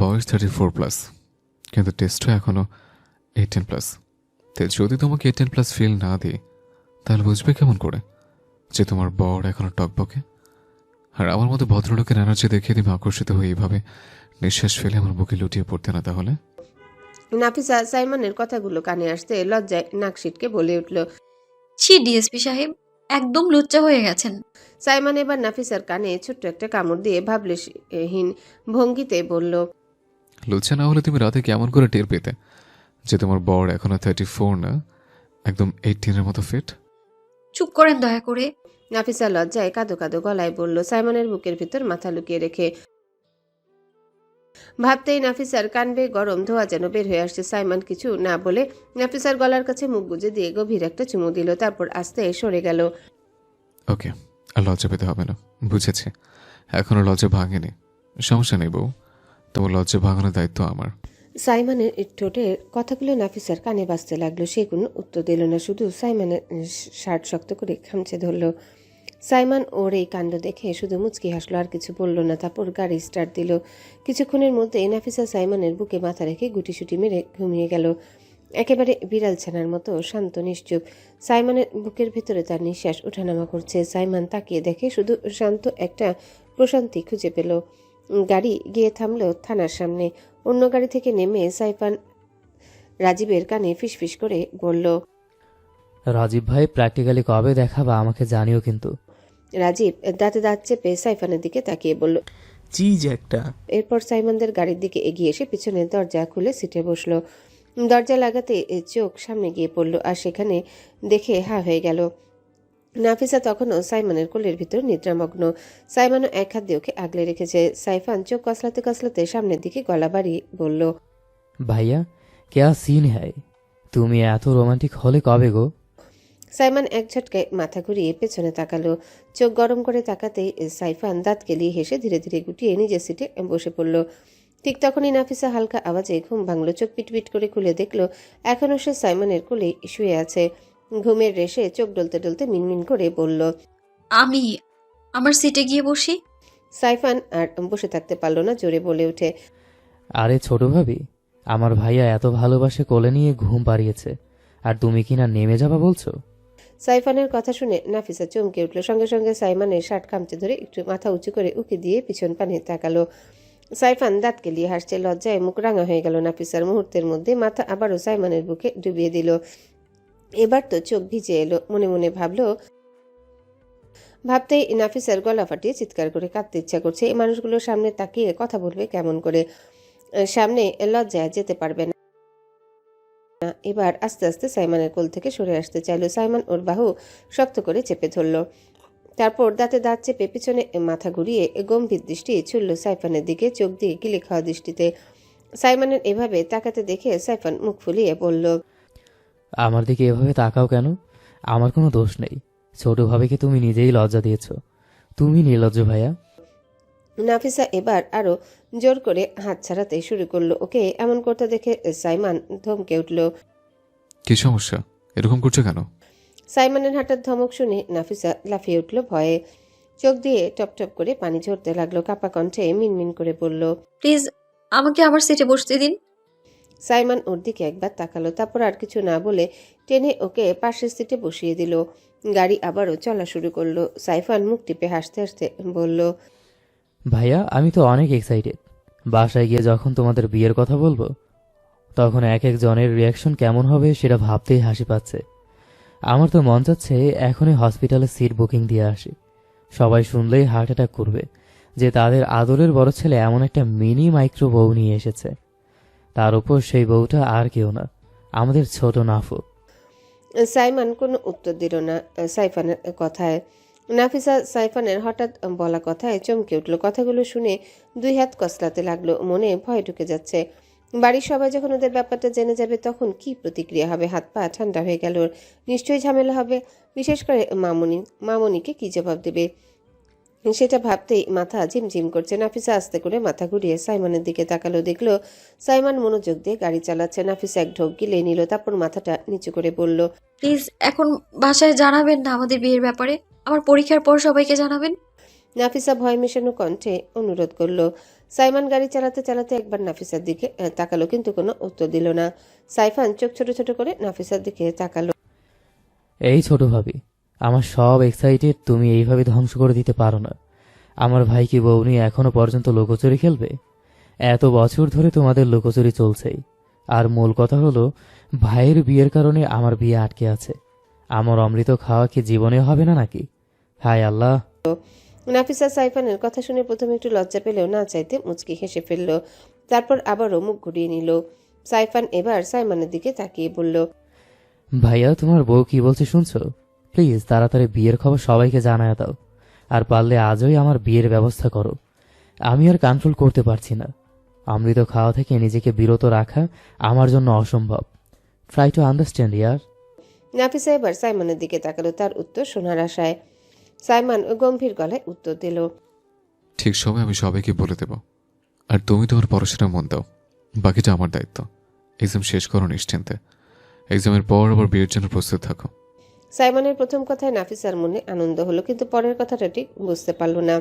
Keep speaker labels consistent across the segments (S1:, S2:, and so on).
S1: বয়স 34+, কিন্তু টেস্টও এখনো 18+। তাই যদি তোমাকে 18+ ফিল না দিই, তাহলে বুঝবে কেমন করে যে তোমার বর এখনো টকবকে? আর আমার মতো ভদ্রলোকের এনার্জি দেখে তুমি আকর্ষিত হয়ে এইভাবে নিঃশ্বাস ফেলে আমার বুকে লুটিয়ে পড়তে না তাহলে?
S2: নাফিসা সাইমনের কথাগুলো কানে আসতে লজ্জায় নাক সিটকে বলে উঠল।
S3: ছি ডিএসপি সাহেব, একদম লুচ্চা হয়ে গেছেন।
S2: সাইমন এবার নাফিসার কানে ছোট্ট একটা কামড় দিয়ে ভাবলেশহীন ভঙ্গিতে বলল,
S1: লুচ্ছা না হলে তুমি রাতে কেমন করে টের পেতে যে তোমার বর এখনো 34 না, একদম 18-এর মতো ফিট?
S3: চুপ করেন দয়া করে।
S2: নাফিসা লজ্জায় কাঁদো কাঁদো গলায় বলল, সাইমনের বুকের ভিতর মাথা লুকিয়ে রেখে। ভাবতেই নাফিসার কান বেয়ে গরম ধোয়া যেন বের হয়ে আসছে। সাইমন কিছু না বলে নাফিসার গলার কাছে মুখ গুজে দিয়ে গভীর একটা চুমু দিল, তারপর আস্তে সরে গেল।
S1: ওকে, আর লজ্জা পেতে হবে না, বুঝেছি। এখনো লজ্জা ভাঙেনি, সমস্যা নেই বউ, তোমার লজ্জা ভাঙানোর দায়িত্ব আমার।
S2: সাইমনের ঠোঁটের কথাগুলো নাফিসার কানে বাজতে লাগলো। সে কোনো উত্তর দিল না, শুধু সাইমনের শার্ট শক্ত করে খামচে ধরল। সাইমন ওর এই কাণ্ড দেখে শুধু মুচকি হাসলো, আর কিছু বলল না। তারপর গাড়ি স্টার্ট দিল। কিছুক্ষণের মধ্যে নাফিসা সাইমনের বুকে মাথা রেখে গুটিসুটি মেরে ঘুমিয়ে গেল, একেবারে বিড়াল ছানার মতো শান্ত নিশ্চুপ। সাইমনের বুকের ভিতরে তার নিঃশ্বাস ওঠানামা করছে। সাইমন তাকিয়ে দেখে শুধু শান্ত একটা প্রশান্তি খুঁজে পেল। গাড়ি গিয়ে থামলো থানার সামনে। অন্য গাড়ি থেকে নেমে সাইফান রাজীবের কানে ফিসফিস করে বলল,
S4: রাজীব ভাই, প্র্যাকটিক্যালি কবে দেখাবা আমাকে জানিও কিন্তু।
S2: রাজীব দাঁতে দাঁত চেপে সাইফানের দিকে তাকিয়ে বলল।
S5: চিজ একটা।
S2: এরপর সাইমনদের গাড়ির দিকে এগিয়ে এসে পিছনের দরজা খুলে সিটে বসলো। দরজা লাগাতে চোখ সামনে গিয়ে পড়ল, আর সেখানে দেখে হা হয়ে গেল। নাফিসা তখনও সাইমনের কোলের ভিতর নিদ্রামগ্ন। সাইমনও এক হাত দিয়ে ওকে আগলে রেখেছে। সাইফান চোখ কসলাতে কসলাতে সামনের দিকে গলা বাড়িয়ে বলল,
S4: ভাইয়া, কেয়া সিন হ্যায়, তুমি এত রোমান্টিক হলে কবে গো?
S2: সাইমন এক ঝটকায় মাথা ঘুরিয়ে পেছনে তাকালো। চোখ গরম করে তাকাতেই সাইফান দাঁত কেলিয়ে হেসে ধীরে ধীরে গুটিয়ে নিজের সিটে বসে পড়ল। ঠিক তখনই নাফিসা হালকা আওয়াজে ঘুম ভাঙল। চোখ পিটপিট করে খুলে দেখল এখনও সে সাইমনের কোলে শুয়ে আছে। ঘুমের রেশে চোখ ডলতে ডলতে মিনমিন করে বলল,
S3: আমি আমার সিটে গিয়ে বসি।
S2: সাইফান আর বসে থাকতে পারল না, জোরে বলে ওঠে,
S4: আরে ছোট ভাবি, আমার ভাইয়া এত ভালোবাসে কোলে নিয়ে ঘুম পাড়িয়েছে, আর তুমি কিনা নেমে যাবা বলছো?
S2: সাইফানের কথা শুনে নাফিসা চমকে উঠল। সঙ্গে সঙ্গে সাইমনের শার্ট খামচে ধরে একটু মাথা উঁচু করে উকি দিয়ে পিছন পানে তাকালো। সাইফান দাঁত কেলিয়ে হাসছে। লজ্জায় মুখ রাঙা হয়ে গেল নাফিসার। মুহূর্তের মধ্যে মাথা আবারও সাইমনের বুকে ডুবিয়ে দিল। এবার তো চোখ ভিজে এলো। মনে মনে ভাবতেই নাফিসার গলা ফাটিয়ে চিৎকার করে কাঁদতে ইচ্ছা করছে। এই মানুষগুলোর সামনে তাকিয়ে কথা বলবে কেমন করে? সামনে লজ্জায় যেতে পারবে না। এবার আস্তে আস্তে সাইমনের কোল থেকে সরে আসতে চাইল। সাইমন ওর বাহু শক্ত করে চেপে ধরল। তারপর দাঁতে দাঁত চেপে পিছনে মাথা ঘুরিয়ে গম্ভীর দৃষ্টি ছুড়ল সাইফানের দিকে, চোখ দিয়ে গিলে খাওয়া দৃষ্টিতে। সাইমনের এভাবে তাকাতে দেখে সাইফান মুখ ফুলিয়ে বলল,
S4: আমার দিকে এভাবে তাকাও কেন? আমার কোনো দোষ নেই। ছোট ভাবিকে তুমি নিজেই লজ্জা দিয়েছ। তুমি নির্লজ্জ ভাইয়া।
S2: নাফিসা এবার আরো জোর করে হাত ছাড়াতে শুরু করলো। ওকে এমন করতে দেখে সাইমন ধমকে উঠল।
S1: কি সমস্যা, এরকম করছো কেন?
S2: সাইমনের হাঁটার ধমক শুনে নাফিসা লাফিয়ে উঠল ভয়ে। চোখ দিয়ে টপ টপ করে পানি ঝরতে লাগলো। কাপা কণ্ঠে মিনমিন করে বলল,
S3: প্লিজ আমাকে আমার সিটে বসতে দিন।
S2: সাইমন ওর দিকে একবার তাকালো, তারপর আর কিছু না বলে টেনে ওকে পাশের সিটে বসিয়ে দিল। গাড়ি আবারও চলা শুরু করলো। সাইফান মুখ টিপে হাসতে হাসতে বলল,
S4: ভাইয়া, আমি তো অনেক এক্সাইটেড। বাসায় গিয়ে যখন তোমাদের বিয়ের কথা বলবো, তখন এক এক জনের রিয়াকশন কেমন হবে সেটা ভাবতেই হাসি পাচ্ছে। আমার তো মন চাচ্ছে এখনই হসপিটালে সিট বুকিং দিয়ে আসি। সবাই শুনলেই হার্ট অ্যাটাক করবে যে তাদের আদরের বড় ছেলে এমন একটা মিনি মাইক্রো বউ নিয়ে এসেছে। তার উপর সেই বউটা আর কেউ না, আমাদের ছোট নাফু।
S2: সাইমন কোনো উত্তর দিল না সাইফানের কথায়। নাফিসা সাইফানের হঠাৎ বলা কথায় চমকে উঠল। কথাগুলো শুনে দুই হাত কসলাতে লাগলো। মনে ভয় ঢুকে যাচ্ছে। বাড়ির সবাই যখন ওদের ব্যাপারটা জেনে যাবে তখন কি প্রতিক্রিয়া হবে? হাত পা ঠান্ডা হয়ে গেল। নিশ্চয়ই ঝামেলা হবে। বিশেষ করে মামনিকে কি জবাব দেবে সেটা ভাবতেই মাথা ঝিমঝিম করছে। নাফিসা আস্তে করে মাথা ঘুরিয়ে সাইমনের দিকে তাকালো। দেখলো সাইমন মনোযোগ দিয়ে গাড়ি চালাচ্ছে। নাফিসা এক ঢোক গিলে নিল, তারপর মাথাটা নিচু করে বলল,
S3: প্লিজ এখন বাসায় জানাবেন না আমাদের বিয়ের ব্যাপারে। আমার পরীক্ষার পর সবাইকে জানাবেন।
S2: নাফিসা ভয় মেশানো কণ্ঠে অনুরোধ করলো। সাইমান গাড়ি চালাতে চালাতে একবার নাফিসার দিকে তাকালো, কিন্তু কোনো উত্তর দিল না। সাইফান চোখ ছোট ছোট করে নাফিসার দিকে তাকালো।
S4: এই ছোট ভাবি, আমার সব এক্সাইটেড তুমি এইভাবে ধ্বংস করে দিতে পারো না। আমার ভাই কি বউ নিয়ে এখনো পর্যন্ত লুকোচুরি খেলবে? এত বছর ধরে তোমাদের লুকোচুরি চলছেই। আর মূল কথা হলো, ভাইয়ের বিয়ের কারণে আমার বিয়ে আটকে আছে। আমার অমৃত খাওয়া কি জীবনে হবে না নাকি? হায় আল্লাহ!
S2: নাফিসা সাইফানের কথা শুনে প্রথমে একটু লজ্জা পেলেও না চাইতে মুচকি হেসে ফেলল। তারপর আবারও মুখ ঘুরিয়ে নিল। সাইফান এবার সাইমানের দিকে তাকিয়ে বলল,
S4: ভাইয়া, তোমার বউ কি বলছে শুনছো? প্লিজ তাড়াতাড়ি বিয়ের খবর সবাইকে জানায় দাও। আর পারলে আজই আমার বিয়ের ব্যবস্থা করো। আমি আর কন্ট্রোল করতে পারছি না। অমৃত খাওয়া থেকে নিজেকে বিরত রাখা আমার জন্য অসম্ভব। ট্রাই টু আন্ডারস্ট্যান্ড ইয়ার।
S2: নাফিসা এবার সাইমনের দিকে তাকালো, তার উত্তর শোনার আশায়। সাইমন গম্ভীর গলায় উত্তর দিল,
S1: ঠিক সময় আমি সবাইকে বলে দেব। আর তুমি তোমার পড়াশোনা মন দাও, বাকিটা আমার দায়িত্ব। এক্সাম শেষ করো নিশ্চিন্তে। এক্সামের পর আবার বিয়ের জন্য প্রস্তুত থাকো।
S2: সাইমনের প্রথম কথায় নাফিসার মনে আনন্দ হলো, কিন্তু পরের কথাটা ঠিক বুঝতে পারল না।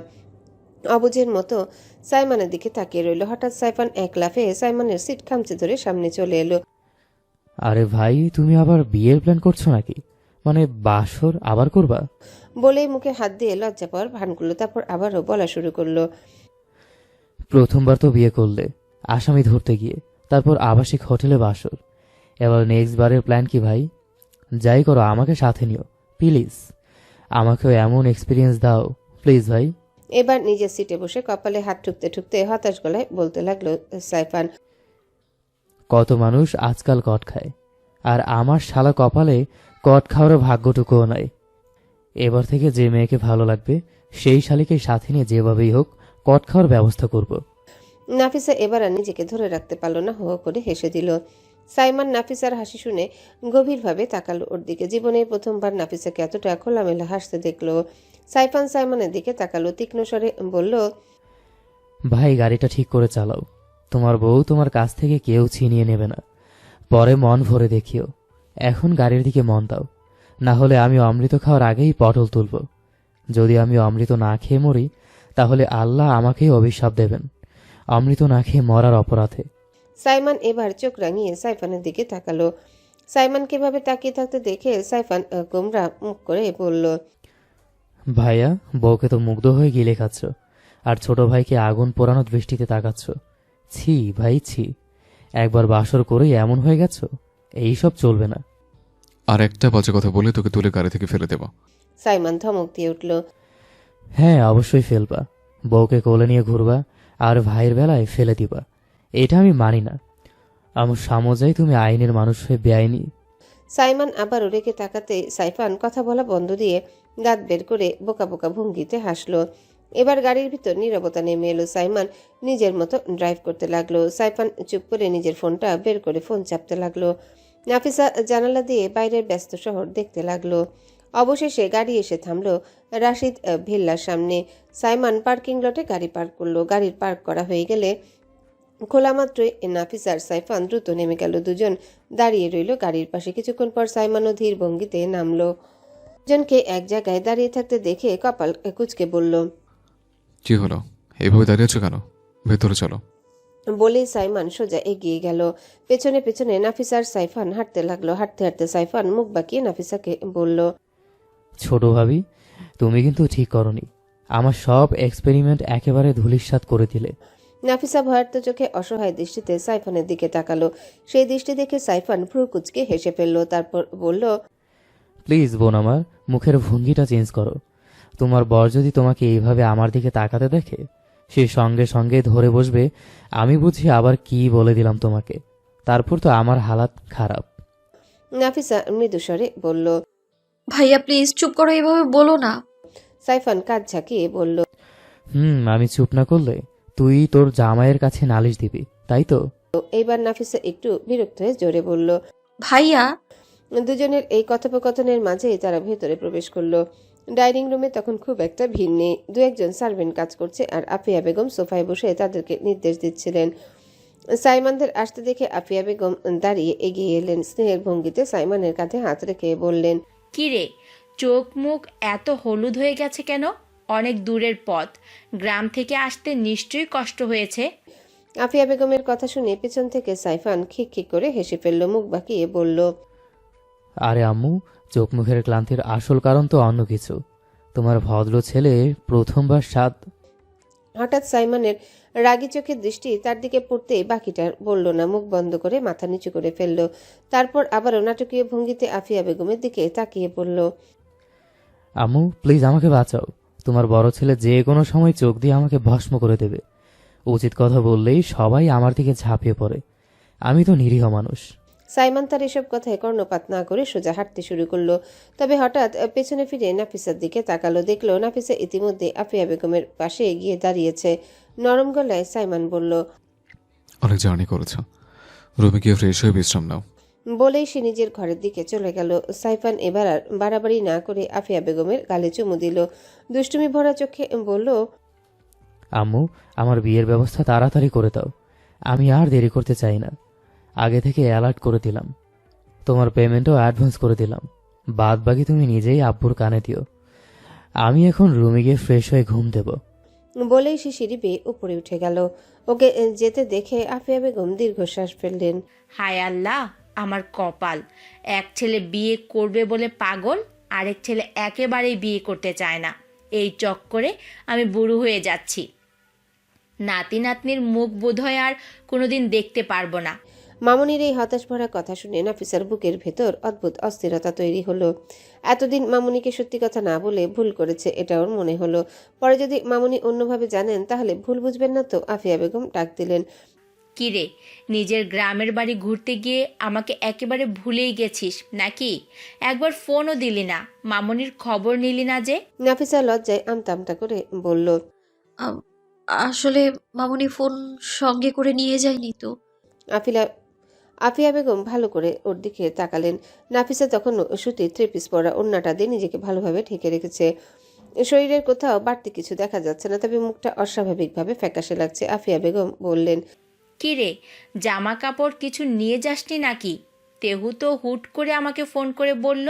S2: অবুঝের মতো সাইমনের দিকে তাকিয়ে রইল। হঠাৎ সাইফান এক লাফে সাইমনের সিট খামচে ধরে সামনে চলে এলো।
S4: আরে ভাই, তুমি আবার বিয়ের প্ল্যান করছো নাকি? মানে বাসর আবার করবা?
S2: বলেই মুখে হাত দিয়ে লজ্জা পাওয়ার ভান করলো। তারপর আবারও বলা শুরু করলো,
S4: প্রথমবার তো বিয়ে করলে আসামি ধরতে গিয়ে, তারপর আবাসিক হোটেলে বাসর। এবার নেক্সট বারের প্ল্যান কি ভাই? যাই করো আমাকে সাথে নিও প্লিজ। আমাকেও এমন এক্সপিরিয়েন্স দাও প্লিজ ভাই।
S2: এবার নিজের সিটে বসে কপালে হাত ঠুকতে ঠুকতে হতাশ গলায় বলতে লাগলো সাইফান,
S4: কত মানুষ আজকাল কট খায়, আর আমার শালা কপালে কট খাওয়ার ভাগ্যটুকুও নাই। এবার থেকে যে মেয়েকে ভালো লাগবে সেই শালিকে সাথে নিয়ে যেভাবেই হোক কট খাওয়ার ব্যবস্থা করব।
S2: নাফিসা এবার আর নিজেকে ধরে রাখতে পারল না, হো হো করে হেসে দিল। সাইমান নাফিসার হাসি শুনে গভীরভাবে তাকালো ওর দিকে। জীবনে প্রথমবার নাফিসাকে এতটা খোলামেলা হাসতে দেখলো। সাইফান সাইমানের দিকে তাকালো, তীক্ষ্ণ স্বরে বলল,
S4: ভাই, গাড়িটা ঠিক করে চালাও। তোমার বউ তোমার কাছ থেকে কেউ ছিনিয়ে নেবে না। পরে মন ভরে দেখিও। এখন গাড়ির দিকে মন দাও, না হলে আমি অমৃত খাওয়ার আগেই পটল তুলব। যদি আমি অমৃত না খেয়ে মরি, তাহলে আল্লাহ আমাকেই অভিশাপ দেবেন, অমৃত না খেয়ে মরার অপরাধে।
S2: সাইমান এবার চোখ রাঙিয়ে সাইফানের দিকে তাকালো। সাইমানকে এভাবে তাকিয়ে থাকতে দেখে সাইফান গোমরা মুখ করে বলল,
S4: ভাইয়া, বউকে তো মুগ্ধ হয়ে গিলে খাচ্ছ, আর ছোট ভাইকে আগুন পোড়ানো দৃষ্টিতে তাকাচ্ছ। ছি ভাই ছি, একবার বাসর করেই এমন হয়ে গেছো। এইসব চলবে না।
S1: আর একটা বাজে কথা বলে তোকে তুলে গাড়ি থেকে ফেলে দেব।
S2: সাইমান ধমক দিয়ে উঠল।
S4: হ্যাঁ, অবশ্যই ফেলবা। বউকে কোলে নিয়ে ঘুরবা আর ভাইয়ের বেলায় ফেলে দিবা, এটা আমি মানি না। আমার সামজাই তুমি আইনের মানুষ হয়ে বেআইনি।
S2: সাইমান আবার রেখে তাকাতে সাইফান কথা বলা বন্ধ দিয়ে দাঁত বের করে বোকা বোকা ভঙ্গিতে হাসলো। এবার গাড়ির ভিতর নীরবতা নেমে এলো। সাইমান নিজের মতো ড্রাইভ করতে লাগলো। সাইফান চুপ করে নিজের ফোনটা বের করে ফোন চাপতে লাগলো। নাফিসা জানালা দিয়ে বাইরের ব্যস্ত শহর দেখতে লাগলো। অবশেষে গাড়ি এসে থামলো রাশিদ ভিল্লার সামনে। সাইমান পার্কিং লটে গাড়ি পার্ক করলো। গাড়ির পার্ক করা হয়ে গেলে খোলা মাত্রই নাফিসার সাইফান দ্রুত নেমে গেল। দুজন দাঁড়িয়ে রইল গাড়ির পাশে। কিছুক্ষণ পর সাইমানও ধীর ভঙ্গিতে নামলো। দুজনকে এক জায়গায় দাঁড়িয়ে থাকতে দেখে কপাল কুঁচকে বলল,
S1: কি হলো, এভাবে দাঁড়িয়ে আছো কেন? ভেতরে চলো।
S2: বলেই সাইমান সোজা এগিয়ে গেল। পেছনে পেছনে নাফিসার সাইফান হাঁটতে লাগলো। হাঁটতে হাঁটতে সাইফান মুখ বাঁকিয়ে নাফিসাকে বলল,
S4: ছোট ভাবি, তুমি কিন্তু ঠিক করনি। আমার সব এক্সপেরিমেন্ট একেবারে ধূলিসাৎ করে দিলে।
S2: নাফিসা ভয়ার্ত চোখে অসহায় দৃষ্টিতে সাইফানের দিকে তাকালো। সেই দৃষ্টি দেখে সাইফান ভ্রু কুঁচকে হেসে ফেলল। তারপর বলল,
S4: প্লিজ বোন, আমার মুখের ভঙ্গিটা চেঞ্জ করো। তোমার বর যদি তোমাকে এইভাবে আমার দিকে তাকাতে দেখে, সে সঙ্গে সঙ্গে ধরে বসবে আমি বুঝি আবার কি বলে দিলাম তোমাকে। তারপর তো আমার হালাত খারাপ।
S2: নাফিসা মৃদুস্বরে বলল।
S3: ভাইয়া প্লিজ চুপ করো, এভাবে বলো না।
S2: সাইফান কাঁধ ঝাঁকিয়ে বলল,
S4: আমি চুপ না করলে তুই তোর জামাইয়ের কাছে নালিশ দিবি, তাই তো?
S2: এইবার নাফিসা একটু বিরক্ত হয়ে জোরে বলল।
S3: ভাইয়া
S2: দুজনের এই কথোপকথনের মাঝেই তারা ভেতরে প্রবেশ করলো। ডাইনিং রুমে তখন খুব একটা ভিড় নেই। দু একজন সার্ভেন্ট কাজ করছে, আর আফিয়া বেগম সোফায় বসে তাদেরকে নির্দেশ দিচ্ছিলেন। সাইমানদের আসতে দেখে আফিয়া বেগম দাঁড়িয়ে এগিয়ে এলেন। স্নেহের ভঙ্গিতে সাইমানের কাঁধে হাত রেখে বললেন,
S5: কি রে, চোখ মুখ এত হলুদ হয়ে গেছে কেন? অনেক দূরের পথ, গ্রাম থেকে আসতে নিশ্চয়ই কষ্ট হয়েছে।
S2: আফিয়া বেগমের কথা শুনে পেছন থেকে সাইফান খিক খিক করে হেসে ফেলল, মুখ বাঁকিয়ে বলল,
S4: আরে আম্মু, চোখ মুখের ক্লান্তির আসল কারণ তো অন্য কিছু। তোমার ভদ্র ছেলে প্রথমবার স্বাদ।
S2: হঠাৎ সাইমনের রাগী চোখের দৃষ্টি তার দিকে পড়তেই বাকিটা বলল না, মুখ বন্ধ করে মাথা নিচু করে ফেলল। তারপর আবারও নাটকীয় ভঙ্গিতে আফিয়া বেগমের দিকে তাকিয়ে পড়ল।
S4: আম্মু প্লিজ আমাকে বাঁচাও। তোমার বড় ছেলে যে কোনো সময় চোখ দিয়ে আমাকে ভস্ম করে দেবে। উচিত কথা বললেই সবাই আমার দিকে ঝাঁপিয়ে পড়ে। আমি তো নিরীহ মানুষ।
S2: সাইমন তার এসব কথায় কর্ণপাত না করে সোজা হাঁটতে শুরু করলো। তবে হঠাৎ পেছনে ফিরে নাফিসার দিকে তাকালো, দেখলো নাফিসা ইতিমধ্যে আফিয়া বেগমের পাশে গিয়ে দাঁড়িয়েছে। নরম গলায় সাইমন বলল,
S1: অনেক জার্নি করেছ, রুমে গিয়ে ফ্রেশ হয়ে বিশ্রাম নাও।
S2: বলেই সে নিজের ঘরের দিকে চলে গেল। সাইফান এবার আর বাড়াবাড়ি না করে আফিয়া বেগমের গালে চুমু দিল, দুষ্টুমি ভরা চোখে বলল,
S4: আম্মু, আমার বিয়ের ব্যবস্থা তাড়াতাড়ি করে দাও। আমি আর দেরি করতে চাই না। আগে থেকে অ্যালার্ট করে দিলাম। তোমার পেমেন্টও অ্যাডভান্স করে দিলাম। বাদ বাকি তুমি নিজেই আব্বুর কানে দিও। আমি এখন রুমে গিয়ে ফ্রেশ হয়ে ঘুম দেব।
S2: বলেই সে সিঁড়ি বেয়ে উপরে উঠে গেল। ওকে যেতে দেখে আফিয়া বেগম দীর্ঘশ্বাস ফেললেন।
S5: হায় আল্লাহ, আমার কপাল। এক ছেলে বিয়ে করবে বলে পাগল, আরেক ছেলে একেবারেই বিয়ে করতে চায় না। এই চক্করে আমি বুড়ো হয়ে যাচ্ছি। নাতি নাতনির মুখ বোধহয় আর কোনোদিন দেখতে পারবো না।
S2: মামুনির এই হতাশ ভরা কথা শুনে নাফিসার বুকের ভেতর অদ্ভুত অস্থিরতা তৈরি হলো। এতদিন মামুনিকে সত্যি কথা না বলে ভুল করেছে, এটা ওর মনে হলো। পরে যদি মামুনি অন্যভাবে জানেন তাহলে ভুল বুঝবেন না তো। আফিয়া বেগম ডাক দিলেন,
S5: কিরে, নিজের গ্রামের বাড়ি ঘুরতে গিয়ে আমাকে একেবারে ভুলেই গেছিস নাকি? একবার ফোনও দিলি না, মামনির খবর নিলি না যে?
S2: নাফিসা লজ্জায় আমতা আমতা করে বলল,
S3: আম, আসলে মামুনি ফোন সঙ্গে করে নিয়ে যায়নি তো।
S2: আফিয়া বেগম ভালো করে ওর দিকে তাকালেন। নাফিসা তখন সুতির থ্রি-পিস পরা ওড়নাটা দিয়ে নিজেকে ভালোভাবে ঢেকে রেখেছে। শরীরের কোথাও বাড়তি কিছু দেখা যাচ্ছে না, তবে মুখটা অস্বাভাবিকভাবে ফ্যাকাশে লাগছে। আফিয়া বেগম বললেন,
S5: কিরে, জামা কাপড় কিছু নিয়ে যাসনি নাকি? তেহু তো হুট করে আমাকে ফোন করে বলল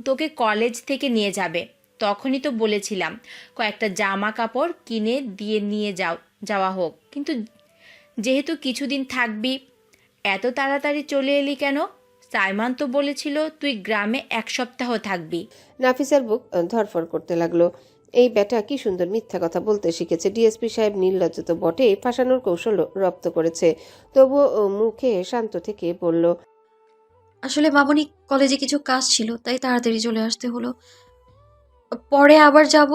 S5: তোকে কলেজ থেকে নিয়ে যাবে। তখনই তো বলেছিলাম কয়েকটা জামা কাপড় কিনে দিয়ে যাওয়া হোক, কিন্তু যেহেতু কিছুদিন থাকবি, এত তাড়াতাড়ি চলে এলি কেন? সাইমন তো বলেছিল তুই গ্রামে 1 সপ্তাহ থাকবি।
S2: নাফিসার বুক ধরফর করতে লাগলো। এই ব্যাটা কি সুন্দর মিথ্যা কথা বলতে শিখেছে। ডিএসপি সাহেব নির্লজ্জ তো বটে, ফাঁসানোর কৌশল রপ্ত করেছে। তবুও মুখে শান্ত থেকে বলল,
S3: আসলে মামুনি কলেজে কিছু কাজ ছিল, তাই তাড়াতাড়ি চলে আসতে হলো। পরে আবার যাব।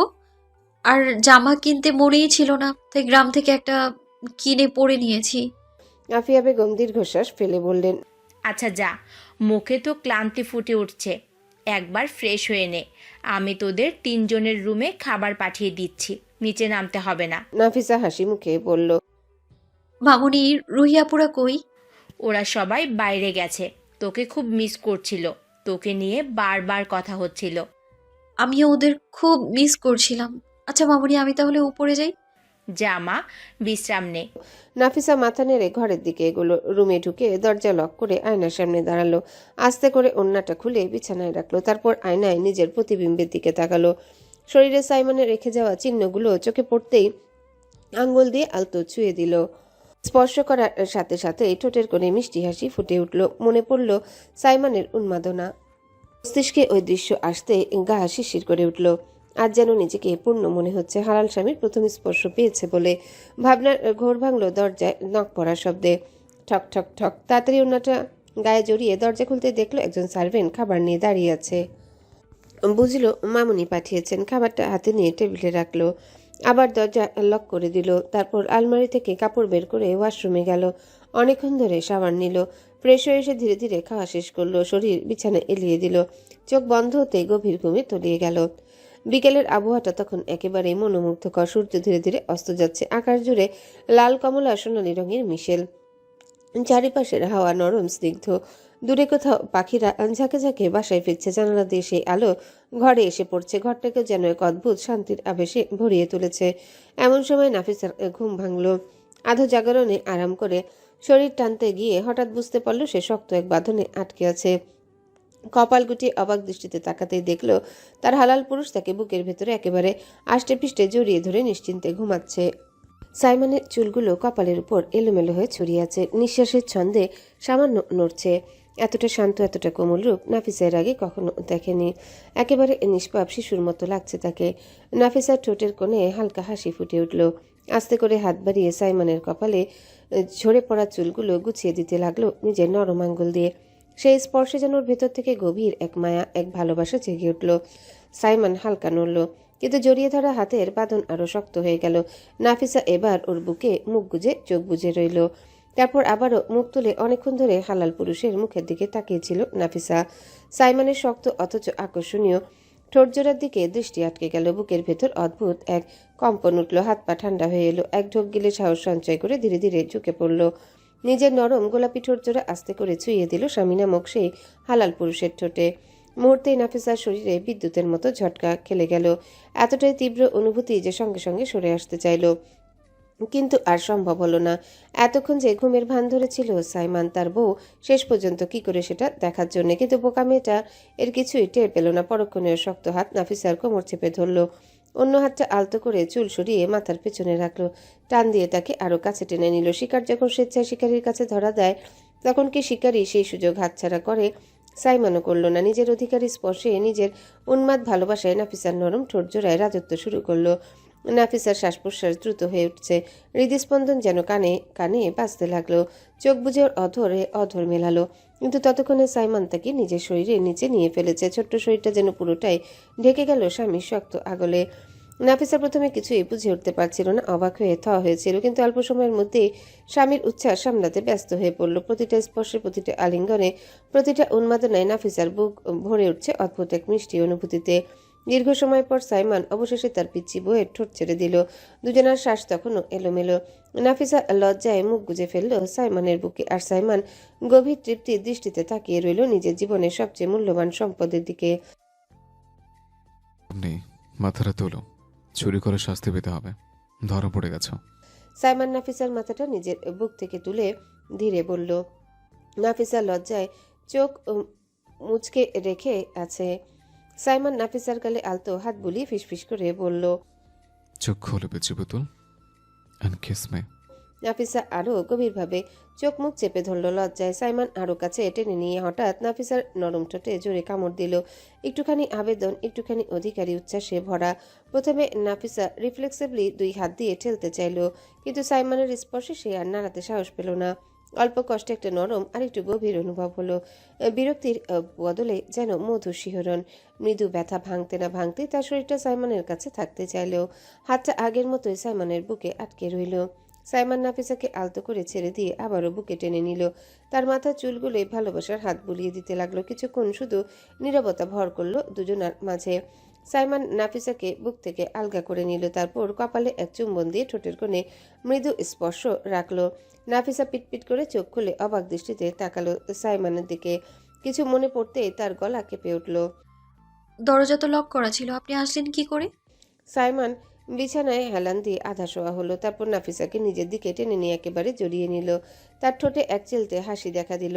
S3: আর জামা কিনতে মনেই ছিল না, তাই গ্রাম থেকে একটা কিনে পরে নিয়েছি।
S2: আফিয়া বেগম দীর্ঘশ্বাস ফেলে বললেন,
S5: আচ্ছা যা, মুখে তো ক্লান্তি ফুটে উঠছে, একবার ফ্রেশ হয়ে নে। আমি তোদের 3 জনের রুমে খাবার পাঠিয়ে দিচ্ছি, নিচে নামতে হবে না।
S2: নাফিসা হাসি মুখে বলল,
S3: মামুনি রুহিয়াপুরা কই?
S5: ওরা সবাই বাইরে গেছে, তোকে খুব মিস করছিল, তোকে নিয়ে বারবার কথা হচ্ছিল।
S3: আমিও ওদের খুব মিস করছিলাম। আচ্ছা মামুনি, আমি তাহলে উপরে যাই।
S5: জামা বিশ্রাম নে।
S2: নাফিসা মাথা নেড়ে ঘরের দিকে এগুলো। রুমে ঢুকে দরজা লক করে আয়নার সামনে দাঁড়ালো। আস্তে করে ওড়নাটা খুলে বিছানায় রাখলো। তারপর আয়নায় নিজের প্রতিবিম্বের দিকে তাকালো। শরীরে সাইমনের রেখে যাওয়া চিহ্নগুলো চোখে পড়তেই আঙ্গুল দিয়ে আলতো ছুঁয়ে দিল। স্পর্শ করার সাথে সাথে ঠোঁটের কোণে মিষ্টি হাসি ফুটে উঠল। মনে পড়ল সাইমনের উন্মাদনা। মস্তিষ্কে ওই দৃশ্য আসতে গা শিরশির করে উঠল। আজ যেন নিজেকে পূর্ণ মনে হচ্ছে, হালাল স্বামীর প্রথম স্পর্শ পেয়েছে বলে। ভাবনার ঘোর ভাঙল দরজায় নক পড়ার শব্দে। ঠক ঠক ঠক। তাড়াতাড়ি ওনাটা গায়ে জড়িয়ে দরজা খুলতে দেখলো একজন সার্ভেন্ট খাবার নিয়ে দাঁড়িয়ে আছে। বুঝল মামুনি পাঠিয়েছেন। খাবারটা হাতে নিয়ে টেবিলে রাখলো। আবার দরজা লক করে দিল। তারপর আলমারি থেকে কাপড় বের করে ওয়াশরুমে গেল। অনেকক্ষণ ধরে শাওয়ার নিল। ফ্রেশ হয়ে এসে ধীরে ধীরে খাওয়া শেষ করলো। শরীর বিছানা এলিয়ে দিল। চোখ বন্ধ হতে গভীর ঘুমে তলিয়ে গেল। বিকেলের আবহাওয়াটা তখন একেবারেই মনোমুগ্ধকর। সূর্য ধীরে ধীরে অস্ত যাচ্ছে। আকাশ জুড়ে লাল কমলা সোনালী রঙের মিশেল। চারিপাশের হাওয়া নরম স্নিগ্ধ। দূরে কোথাও পাখিরা ঝাঁকে ঝাঁকে বাসায় ফিরছে। জানালা দিয়ে সেই আলো ঘরে এসে পড়ছে। ঘরটাকে যেন এক অদ্ভুত শান্তির আবেশে ভরিয়ে তুলেছে। এমন সময় নাফিসার ঘুম ভাঙল। আধো জাগরণে আরাম করে শরীর টানতে গিয়ে হঠাৎ বুঝতে পারল সে শক্ত এক বাঁধনে আটকে আছে। কপাল গুটিয়ে অবাক দৃষ্টিতে তাকাতেই দেখল তার হালাল পুরুষ তাকে বুকের ভেতরে একেবারে আষ্টে পিষ্টে জড়িয়ে ধরে নিশ্চিন্তে ঘুমাচ্ছে। সাইমনের চুলগুলো কপালের উপর এলোমেলো হয়ে ছড়িয়ে আছে, নিঃশ্বাসের ছন্দে সামান্য নড়ছে। এতটা শান্ত, এতটা কোমল রূপ নাফিসা এর আগে কখনো দেখেনি। একেবারে নিষ্পাপ শিশুর মতো লাগছে তাকে। নাফিসার ঠোঁটের কোণে হালকা হাসি ফুটে উঠল। আস্তে করে হাত বাড়িয়ে সাইমনের কপালে ঝরে পড়া চুলগুলো গুছিয়ে দিতে লাগলো নিজের নরম আঙ্গুল দিয়ে। সেই স্পর্শে যেন ওর ভেতর থেকে গভীর এক মায়া, এক ভালোবাসা জেগে উঠল। সাইমন হালকা নড়ল, কিন্তু জড়িয়ে ধরা হাতের বাঁধন আরো শক্ত হয়ে গেল। নাফিসা এবার ওর বুকে মুখ গুজে চোখ বুজে রইল। তারপর আবারও মুখ তুলে অনেকক্ষণ ধরে হালাল পুরুষের মুখের দিকে তাকিয়েছিল নাফিসা। সাইমনের শক্ত অথচ আকর্ষণীয় ঠোঁটজোড়ার দিকে দৃষ্টি আটকে গেল। বুকের ভেতর অদ্ভুত এক কম্পন উঠল, হাত পা ঠান্ডা হয়ে এলো। এক ঢোক গিলে সাহস সঞ্চয় করে ধীরে ধীরে ঝুঁকে পড়ল। নিজের নরম গোলাপি ঠোঁটজোড়া আস্তে করে ছুঁয়ে দিল স্বামী নামক সেই হালাল পুরুষের ঠোঁটে। মুহূর্তেই নাফিসার শরীরে বিদ্যুতের মতো ঝটকা খেলে গেল। এতটাই তীব্র অনুভূতি যে সঙ্গে সঙ্গে সরে আসতে চাইল, কিন্তু আর সম্ভব হলো না। এতক্ষণ যে ঘুমের ভান ধরেছিল সাইমান তার বউ, শেষ পর্যন্ত কি করে সেটা দেখার জন্য। কিন্তু বোকা মেয়েটা এর কিছুই টের পেল না। পরক্ষণে ওর শক্ত হাত নাফিসার কোমর চেপে ধরল, অন্য হাতটা আলতো করে চুল সরিয়ে মাথার পেছনে রাখলো, টান দিয়ে তাকে আরো কাছে টেনে নিল। শিকার যখন স্বেচ্ছায় শিকারীর কাছে ধরা দেয়, তখন কি শিকারী সেই সুযোগ হাতছাড়া করে? সাইমানও করল না। নিজের অধিকারী স্পর্শে, নিজের উন্মাদ ভালোবাসায় নাফিসার নরম ঠোঁট জোড়ায় রাজত্ব শুরু করলো। নাফিসার শ্বাস প্রশ্বাস দ্রুত হয়ে উঠছে, হৃদস্পন্দন যেন কানে কানে বাজতে লাগলো। চোখ বুজে ওর অধরে অধর মেলালো, কিন্তু ততক্ষণে সাইমন তাকে নিজের শরীরের নিচে নিয়ে ফেলেছে। ছোট্ট শরীরটা যেন পুরোটাই ঢেকে গেল স্বামীর শক্ত আগলে। নাফিসা প্রথমে কিছুই বুঝে উঠতে পারছিল না, অবাক হয়ে হয়েছিল, কিন্তু অল্প সময়ের মধ্যেই স্বামীর উচ্ছ্বাস সামলাতে ব্যস্ত হয়ে পড়ল। প্রতিটা স্পর্শে, প্রতিটা আলিঙ্গনে, প্রতিটা উন্মাদনায় নাফিসার বুক ভরে উঠছে অদ্ভুত এক মিষ্টি অনুভূতিতে। দীর্ঘ সময় পর সাইমন অবশেষে তার পিচ্ছি বউয়ের ঠোঁট ছেড়ে দিল। দুজনের শ্বাস তখনও এলোমেলো। নাফিসা লজ্জায় মুখ গুজে ফেলল সাইমনের বুকে, আর সাইমন গভীর তৃপ্তির দৃষ্টিতে তাকিয়ে রইল নিজের জীবনের সবচেয়ে মূল্যবান সম্পদের দিকে।
S1: নেই, মাথাটা তোলো, চুরি করে শাস্তি পেতে হবে, ধরা পড়ে গেছ।
S2: সাইমন নাফিসার মাথাটা নিজের বুক থেকে তুলে ধীরে বলল। নাফিসা লজ্জায় চোখ মুচকে রেখে আছে। সাইমন নাফিসার গালে আলতো হাত বুলিয়ে ফিসফিস করে বলল,
S1: চোখ খোলে পেঁচি পুতুল, অ্যান্ড কিস মি।
S2: নাফিসা আরো গভীরভাবে চোখ মুখ চেপে ধরল লজ্জায়। সাইমন আরো কাছে টেনে নিয়ে হঠাৎ নাফিসার নরম ঠোঁটে জোরে কামড় দিল। একটুখানি আবেদন, একটুখানি অধিকারী উচ্ছ্বাসে ভরা। প্রথমে নাফিসা রিফ্লেক্সিভলি দুই হাত দিয়ে ঠেলতে চাইল, কিন্তু সাইমনের স্পর্শে সে আর নাড়াতে সাহস পেল না। অল্প কষ্টে একটা নরম আর একটু গভীর অনুভব হলো। বিরক্তির বদলে যেন মধুর শিহরণ। মৃদু ব্যথা ভাঙতে না ভাঙতে তার শরীরটা সাইমনের কাছে থাকতে চাইলেও হাতটা আগের মতোই সাইমনের বুকে আটকে রইল। সাইমন নাফিসাকে আলতো করে ছেড়ে দিয়ে আবারও বুকে টেনে নিল। তার মাথার চুলগুলোই ভালোবাসার হাত বুলিয়ে দিতে লাগলো। কিছুক্ষণ শুধু নীরবতা ভর করলো দুজনার মাঝে। সাইমন নাফিসাকে বুক থেকে আলগা করে নিল, তারপর কপালে এক চুম্বন দিয়ে ঠোঁটের কোণে মৃদু স্পর্শ রাখলো। নাফিসা পিটপিট করে চোখ খুলে অবাক দৃষ্টিতে তাকালো সাইমনের দিকে। কিছু মনে পড়তেই তার গলা কেঁপে উঠল।
S3: দরজা তো লক করা ছিল, আপনি আসলেন কি করে?
S2: সাইমন বিছানায় হেলান দিয়ে আধা শোয়া হলো, তারপর নাফিসাকে নিজের দিকে টেনে নিয়ে একেবারে জড়িয়ে নিল। তার ঠোঁটে এক চিলতে হাসি দেখা দিল।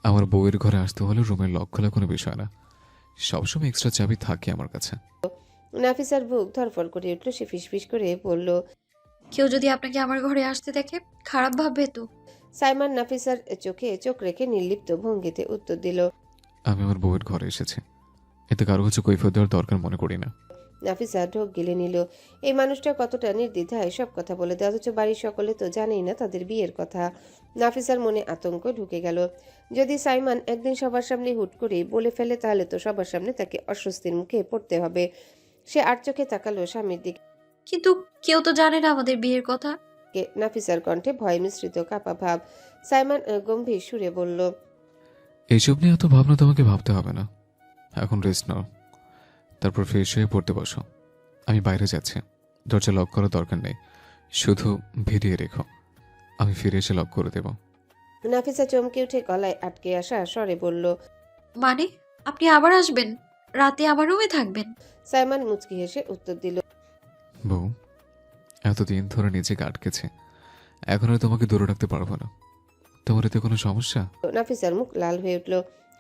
S1: আমার বউয়ের ঘরে আসতে হলে রুমের লক খোলা কোনো বিষয় না, সবসময় এক্সট্রা চাবি থাকে আমার কাছে।
S2: নাফিসার বুক ধরফর করে উঠল। সে ফিসফিস করে বলল,
S3: কেউ যদি আপনাকে আমার ঘরে আসতে দেখে খারাপ ভাববে তো।
S2: সাইমন নাফিসার চোখে চোখ রেখে নির্লিপ্ত ভঙ্গিতে উত্তর দিল।
S1: আমি আমার বউয়ের ঘরে এসেছি, এতে কারো কিছু কৈফিয়ত দেওয়ার দরকার মনে করি না।
S2: নাফিসা ঢোক গিলে নিল। এই মানুষটা কতটা নির্দ্বিধায় সব কথা বলে দেয়, অথচ বাড়ির সকলে তো জানেই না তাদের বিয়ের কথা। নাফিসার মনে আতঙ্ক ঢুকে গেল। যদি সাইমন একদিন সবার সামনে হুট করে বলে ফেলে, তাহলে তো সবার সামনে তাকে অস্বস্তির মুখে পড়তে হবে। সে আর চোখে তাকালো স্বামীর দিকে।
S3: কিন্তু কেউ তো জানে না আমাদের বিয়ের কথা।
S2: নাফিসার কণ্ঠে ভয় মিশ্রিত কাপা ভাব। সাইমন গম্ভীর সুরে বলল,
S1: এইসব নিয়ে এত ভাবনা তোমাকে ভাবতে হবে না, এখন রেস্ট নাও, তারপর ফ্রেশ হয়ে পড়তে বসো। আমি বাইরে যাচ্ছি, দরজা লক করার দরকার নেই, শুধু ভিড়িয়ে রেখো, আমি ফিরে এসে লক করে দেব।
S2: নাফিসা চমকে উঠে গলায় আটকে আসা স্বরে বলল,
S3: মানে আপনি আবার আসবেন? রাতে আমার রুমে থাকবেন?
S2: সাইমন মুচকি হেসে উত্তর দিল,
S1: বউ, এতদিন ধরে নিজেকে আটকেছে, এখন আর তোমাকে দূরে রাখতে পারবো না। তোমার এতে কোনো সমস্যা?
S2: নাফিসার মুখ লাল হয়ে উঠল।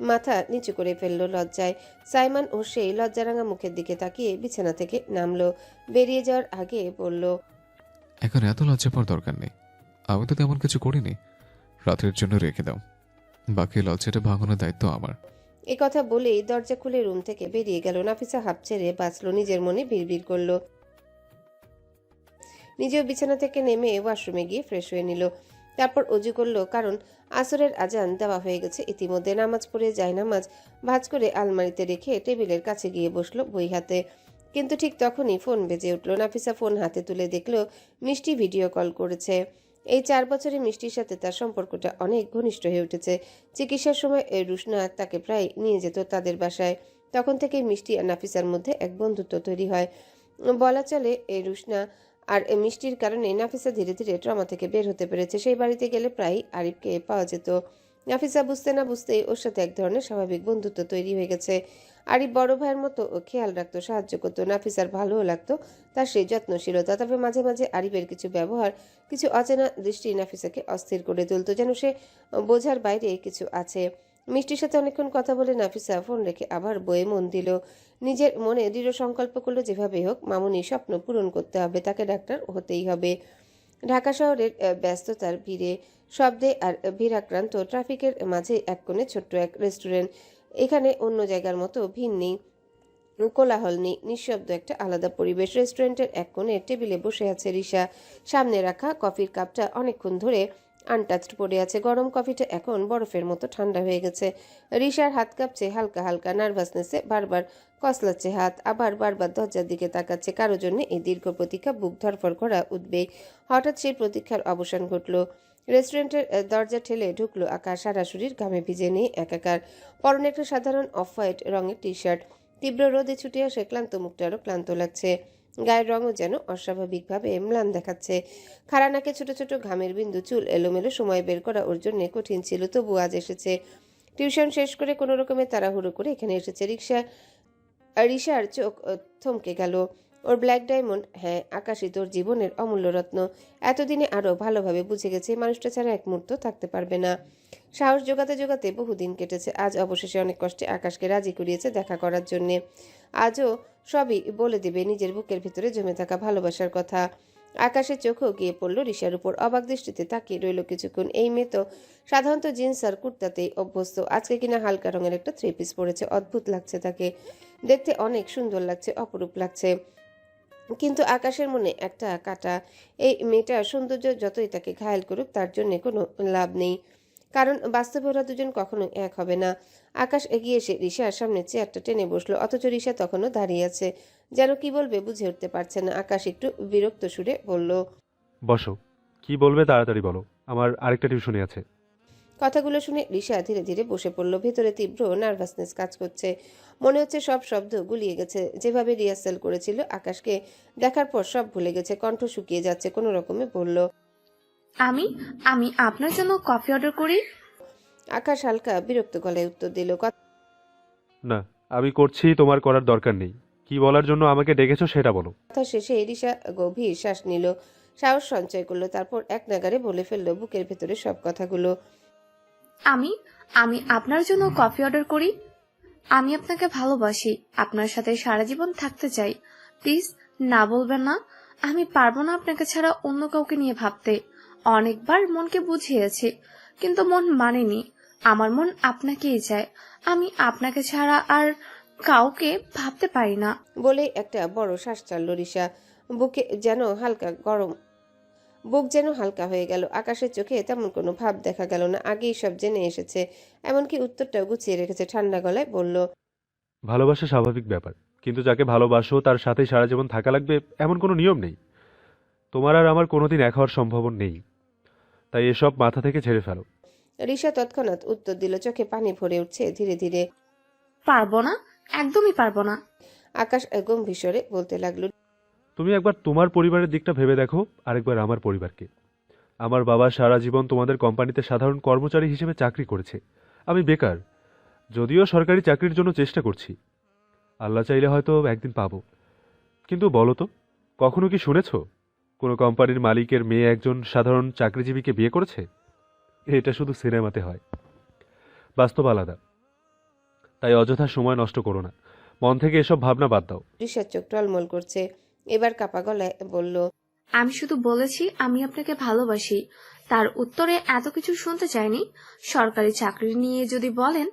S2: মাথা নিচু করে ফেলল লজ্জায়। সাইমন ও সেই লজ্জারাঙা মুখের দিকে তাকিয়ে বিছানা থেকে নামলো। বেরিয়ে যাওয়ার আগে বলল,
S1: এখন এত লজ্জা পাওয়ার দরকার নেই। আমি তো তেমন কিছু করিনি। রাতের জন্য রেখে দাও, বাকি লজ্জাটা ভাঙানোর দায়িত্ব আমার।
S2: এ কথা বলেই দরজা খুলে রুম থেকে বেরিয়ে গেল। নাফিসা হাঁপ ছেড়ে বাঁচল, নিজের মনে বিড়বিড় করলো। নিজেও বিছানা থেকে নেমে ওয়াশরুমে গিয়ে ফ্রেশ হয়ে নিল। তারপর অজু করলো, কারণ আসরের আজান দেওয়া হয়ে গেছে ইতিমধ্যে। নামাজ পড়ে নামাজ ভাঁজ করে আলমারিতে রেখে টেবিলের কাছে গিয়ে বসলো বই হাতে। কিন্তু ঠিক তখনই ফোন বেজে উঠল। নাফিসা ফোন হাতে তুলে দেখলো মিষ্টি ভিডিও কল করেছে। এই 4 বছরে মিষ্টির সাথে তার সম্পর্কটা অনেক ঘনিষ্ঠ হয়ে উঠেছে। চিকিৎসার সময় রুশনা তাকে প্রায় নিয়ে যেত তাদের বাসায়। তখন থেকে মিষ্টি আর নাফিসার মধ্যে এক বন্ধুত্ব তৈরি হয়। বলা চলে এই রুশনা আর মিষ্টির কারণে নাফিসা ধীরে ধীরে ট্রমা থেকে বের হতে পেরেছে। সেই বাড়িতে গেলে প্রায় আরিফকে পাওয়া যেত। নাফিসা বুঝতে না বুঝতেই ওর সাথে এক ধরনের স্বাভাবিক বন্ধুত্ব তৈরি হয়ে গেছে। আরিফ বড় ভাইয়ের মতো খেয়াল রাখতো, সাহায্য করতো। নাফিসার ভালোও লাগতো তার সেই যত্নশীলতা। তবে মাঝে মাঝে আরিফের কিছু ব্যবহার, কিছু অচেনা দৃষ্টি নাফিসাকে অস্থির করে তুলতো, যেন সে বোঝার বাইরে কিছু আছে। মিষ্টির সাথে অনেকক্ষণ কথা বলে নাফিসা ফোন রেখে আবার বইয়ে মন দিল। নিজের মনে দৃঢ় সংকল্প করলো যেভাবে হোক মামুনির স্বপ্ন পূরণ করতে হবে, তাকে ডাক্তার হতেই হবে। ঢাকা শহরের ব্যস্ততার ভিড়ে, শব্দে আর ভিড়াক্রান্ত ট্রাফিকের মাঝে এক কোণে ছোট্ট এক রেস্টুরেন্ট। এখানে অন্য জায়গার মতো ভিড় নেই, কোলাহল নেই, নিঃশব্দ একটা আলাদা পরিবেশ। রেস্টুরেন্টের এক কোণে টেবিলে বসে আছে রিশা। সামনে রাখা কফির কাপটা অনেকক্ষণ ধরে আনটাচড পড়ে আছে। গরম কফিটা এখন বরফের মতো ঠান্ডা হয়ে গেছে। রিশার হাত কাঁপছে হালকা হালকা, নার্ভাসনেসে বারবার কসলাচ্ছে হাত, আবার বারবার দরজার দিকে তাকাচ্ছে। কারো জন্য এই দীর্ঘ প্রতীক্ষা, বুক ধরফর করা উদ্বেগ। হঠাৎ সেই প্রতীক্ষার অবসান ঘটল। রেস্টুরেন্টের দরজা ঠেলে ঢুকলো আকাশ। সারা শরীর ঘামে ভিজে নেই একাকার। পরনে একটা সাধারণ অফ হোয়াইট রঙের টি শার্ট। তীব্র রোদে ছুটে আসে ক্লান্ত মুখটা আরও ক্লান্ত লাগছে। গায়ের রঙও যেন অস্বাভাবিকভাবে ম্লান দেখাচ্ছে। খাড়া নাকে ছোট ছোট ঘামের বিন্দু, চুল এলোমেলো। সময় বের করা ওর জন্য কঠিন ছিল, তবু আজ এসেছে। টিউশন শেষ করে কোনো রকমে তাড়াহুড়ো করে এখানে এসেছে। রিশার চোখ থমকে গেল। ওর ব্ল্যাক ডায়মন্ড, হ্যাঁ আকাশই তোর জীবনের অমূল্য রত্ন। এতদিনে আরও ভালোভাবে বুঝে গেছে মানুষটা ছাড়া এক মুহূর্ত থাকতে পারবে না। সাহস জোগাতে জোগাতে বহুদিন কেটেছে। আজ অবশেষে অনেক কষ্টে আকাশকে রাজি করিয়েছে দেখা করার জন্যে। আজও সবই বলে দেবে নিজের বুকের ভিতরে জমে থাকা ভালোবাসার কথা। আকাশের চোখও গিয়ে পড়ল রিশার উপর। অবাক দৃষ্টিতে তাকিয়ে রইল কিছুক্ষণ। এই মেয়ে তো সাধারণত জিন্স আর কুর্তাতেই অভ্যস্ত, আজকে কিনা হালকা রঙের একটা 3 পিস পরেছে। অদ্ভুত লাগছে তাকে, দেখতে অনেক সুন্দর লাগছে, অপরূপ লাগছে। কিন্তু আকাশের মনে একটা কাটা। এই মেয়েটার সৌন্দর্য যতই তাকে ঘায়েল করুক, তার জন্য কোনো লাভ নেই, কারণ বাস্তবে ওরা দুজন কখনো এক হবে না। আকাশ এগিয়ে এসে রিশার সামনে চেয়ারটা টেনে বসলো, অথচ রিশা তখনও দাঁড়িয়ে আছে, যেন কি বলবে বুঝে উঠতে পারছে না। আকাশ একটু বিরক্ত সুরে বলল,
S6: বসো, কি বলবে তাড়াতাড়ি বলো, আমার আরেকটা টিউশনি আছে।
S2: কথাগুলো শুনে রিশা ধীরে ধীরে বসে পড়ল। ভেতরে তীব্র নার্ভাসনেস কাজ করছে। মনে হচ্ছে সব শব্দ গুলিয়ে গেছে। যেভাবে রিহার্সাল করেছিল, আকাশকে দেখার পর সব ভুলে গেছে। কণ্ঠ শুকিয়ে যাচ্ছে। কোনো রকমে বলল,
S7: আমি আমি আপনার জন্য কফি অর্ডার করি।
S2: আকাশ হালকা বিরক্ত গলায় উত্তর দিল,
S6: না, আমি করছি, তোমার করার দরকার নেই। কি বলার জন্য আমাকে ডেকেছো সেটা বলো।
S2: কথা শেষে রিশা গভীর শ্বাস নিল, সাহস সঞ্চয় করলো। তারপর এক নাগারে বলে ফেললো বুকের ভেতরে সব কথাগুলো।
S7: আমি আমি আপনার জন্য কফি অর্ডার করি। আমি আপনাকে ভালোবাসি, আপনার সাথে সারা জীবন থাকতে চাই। প্লিজ না বলবেন না। আমি পারবো না আপনাকে ছাড়া অন্য কাউকে নিয়ে ভাবতে। অনেকবার মনকে বুঝিয়েছি, কিন্তু মন মানেনি। আমার মন আপনাকেই চায়। আমি আপনাকে ছাড়া আর কাউকে ভাবতে পারি না।
S2: বলেই একটা বড় শ্বাস ছাড়লো রিশা। বুকে যেন হালকা গরম, বুক যেন হালকা হয়ে গেল। আকাশের চোখে তেমন কোনো ভাব দেখা গেল না, আগেই সব জেনে এসেছে। এমনকি উত্তরটাও গুছিয়ে রেখেছে। ঠান্ডা গলায় বলল,
S6: ভালোবাসা স্বাভাবিক ব্যাপার, কিন্তু যাকে ভালোবাসো তার সাথেই সারা জীবন থাকা লাগবে এমন কোনো নিয়ম নেই। তোমার আর আমার কোনোদিন এক হওয়ার সম্ভাবনা নেই, তাই এসব মাথা থেকে ছেড়ে ফেলো।
S2: রিশা তৎক্ষণাৎ উত্তর দিল, চোখে পানি ভরে উঠছে ধীরে ধীরে।
S7: পারবো না, একদমই পারবো না।
S2: আকাশ গম্ভীর স্বরে বলতে লাগলো,
S6: তুমি একবার তোমার পরিবারের দিকটা ভেবে দেখো, আরেকবার আমার পরিবারকে। আমার বাবা সারা জীবন তোমাদের কোম্পানিতে সাধারণ কর্মচারী হিসেবে চাকরি করেছে। আমি বেকার, যদিও সরকারি চাকরির জন্য চেষ্টা করছি। আল্লাহ চাইলে হয়তো একদিন পাবো। কিন্তু বলো তো, কখনো কি শুনেছ কোনো কোম্পানির মালিকের মেয়ে একজন সাধারণ চাকরিজীবীকে বিয়ে করেছে? এটা শুধু সিনেমাতে হয়, বাস্তব আলাদা। তাই অযথা সময় নষ্ট করো না, মন থেকে এসব ভাবনা বাদ দাও।
S2: রিশার চোখ টলমল করছে। এবার কাপা গলায় বলল,
S7: আমি শুধু বলেছি আমি আপনাকে ভালোবাসি। তার উত্তরে এত কিছু শুনতে চাইনি। সরকারি চাকরি নিয়ে যদি বলেন,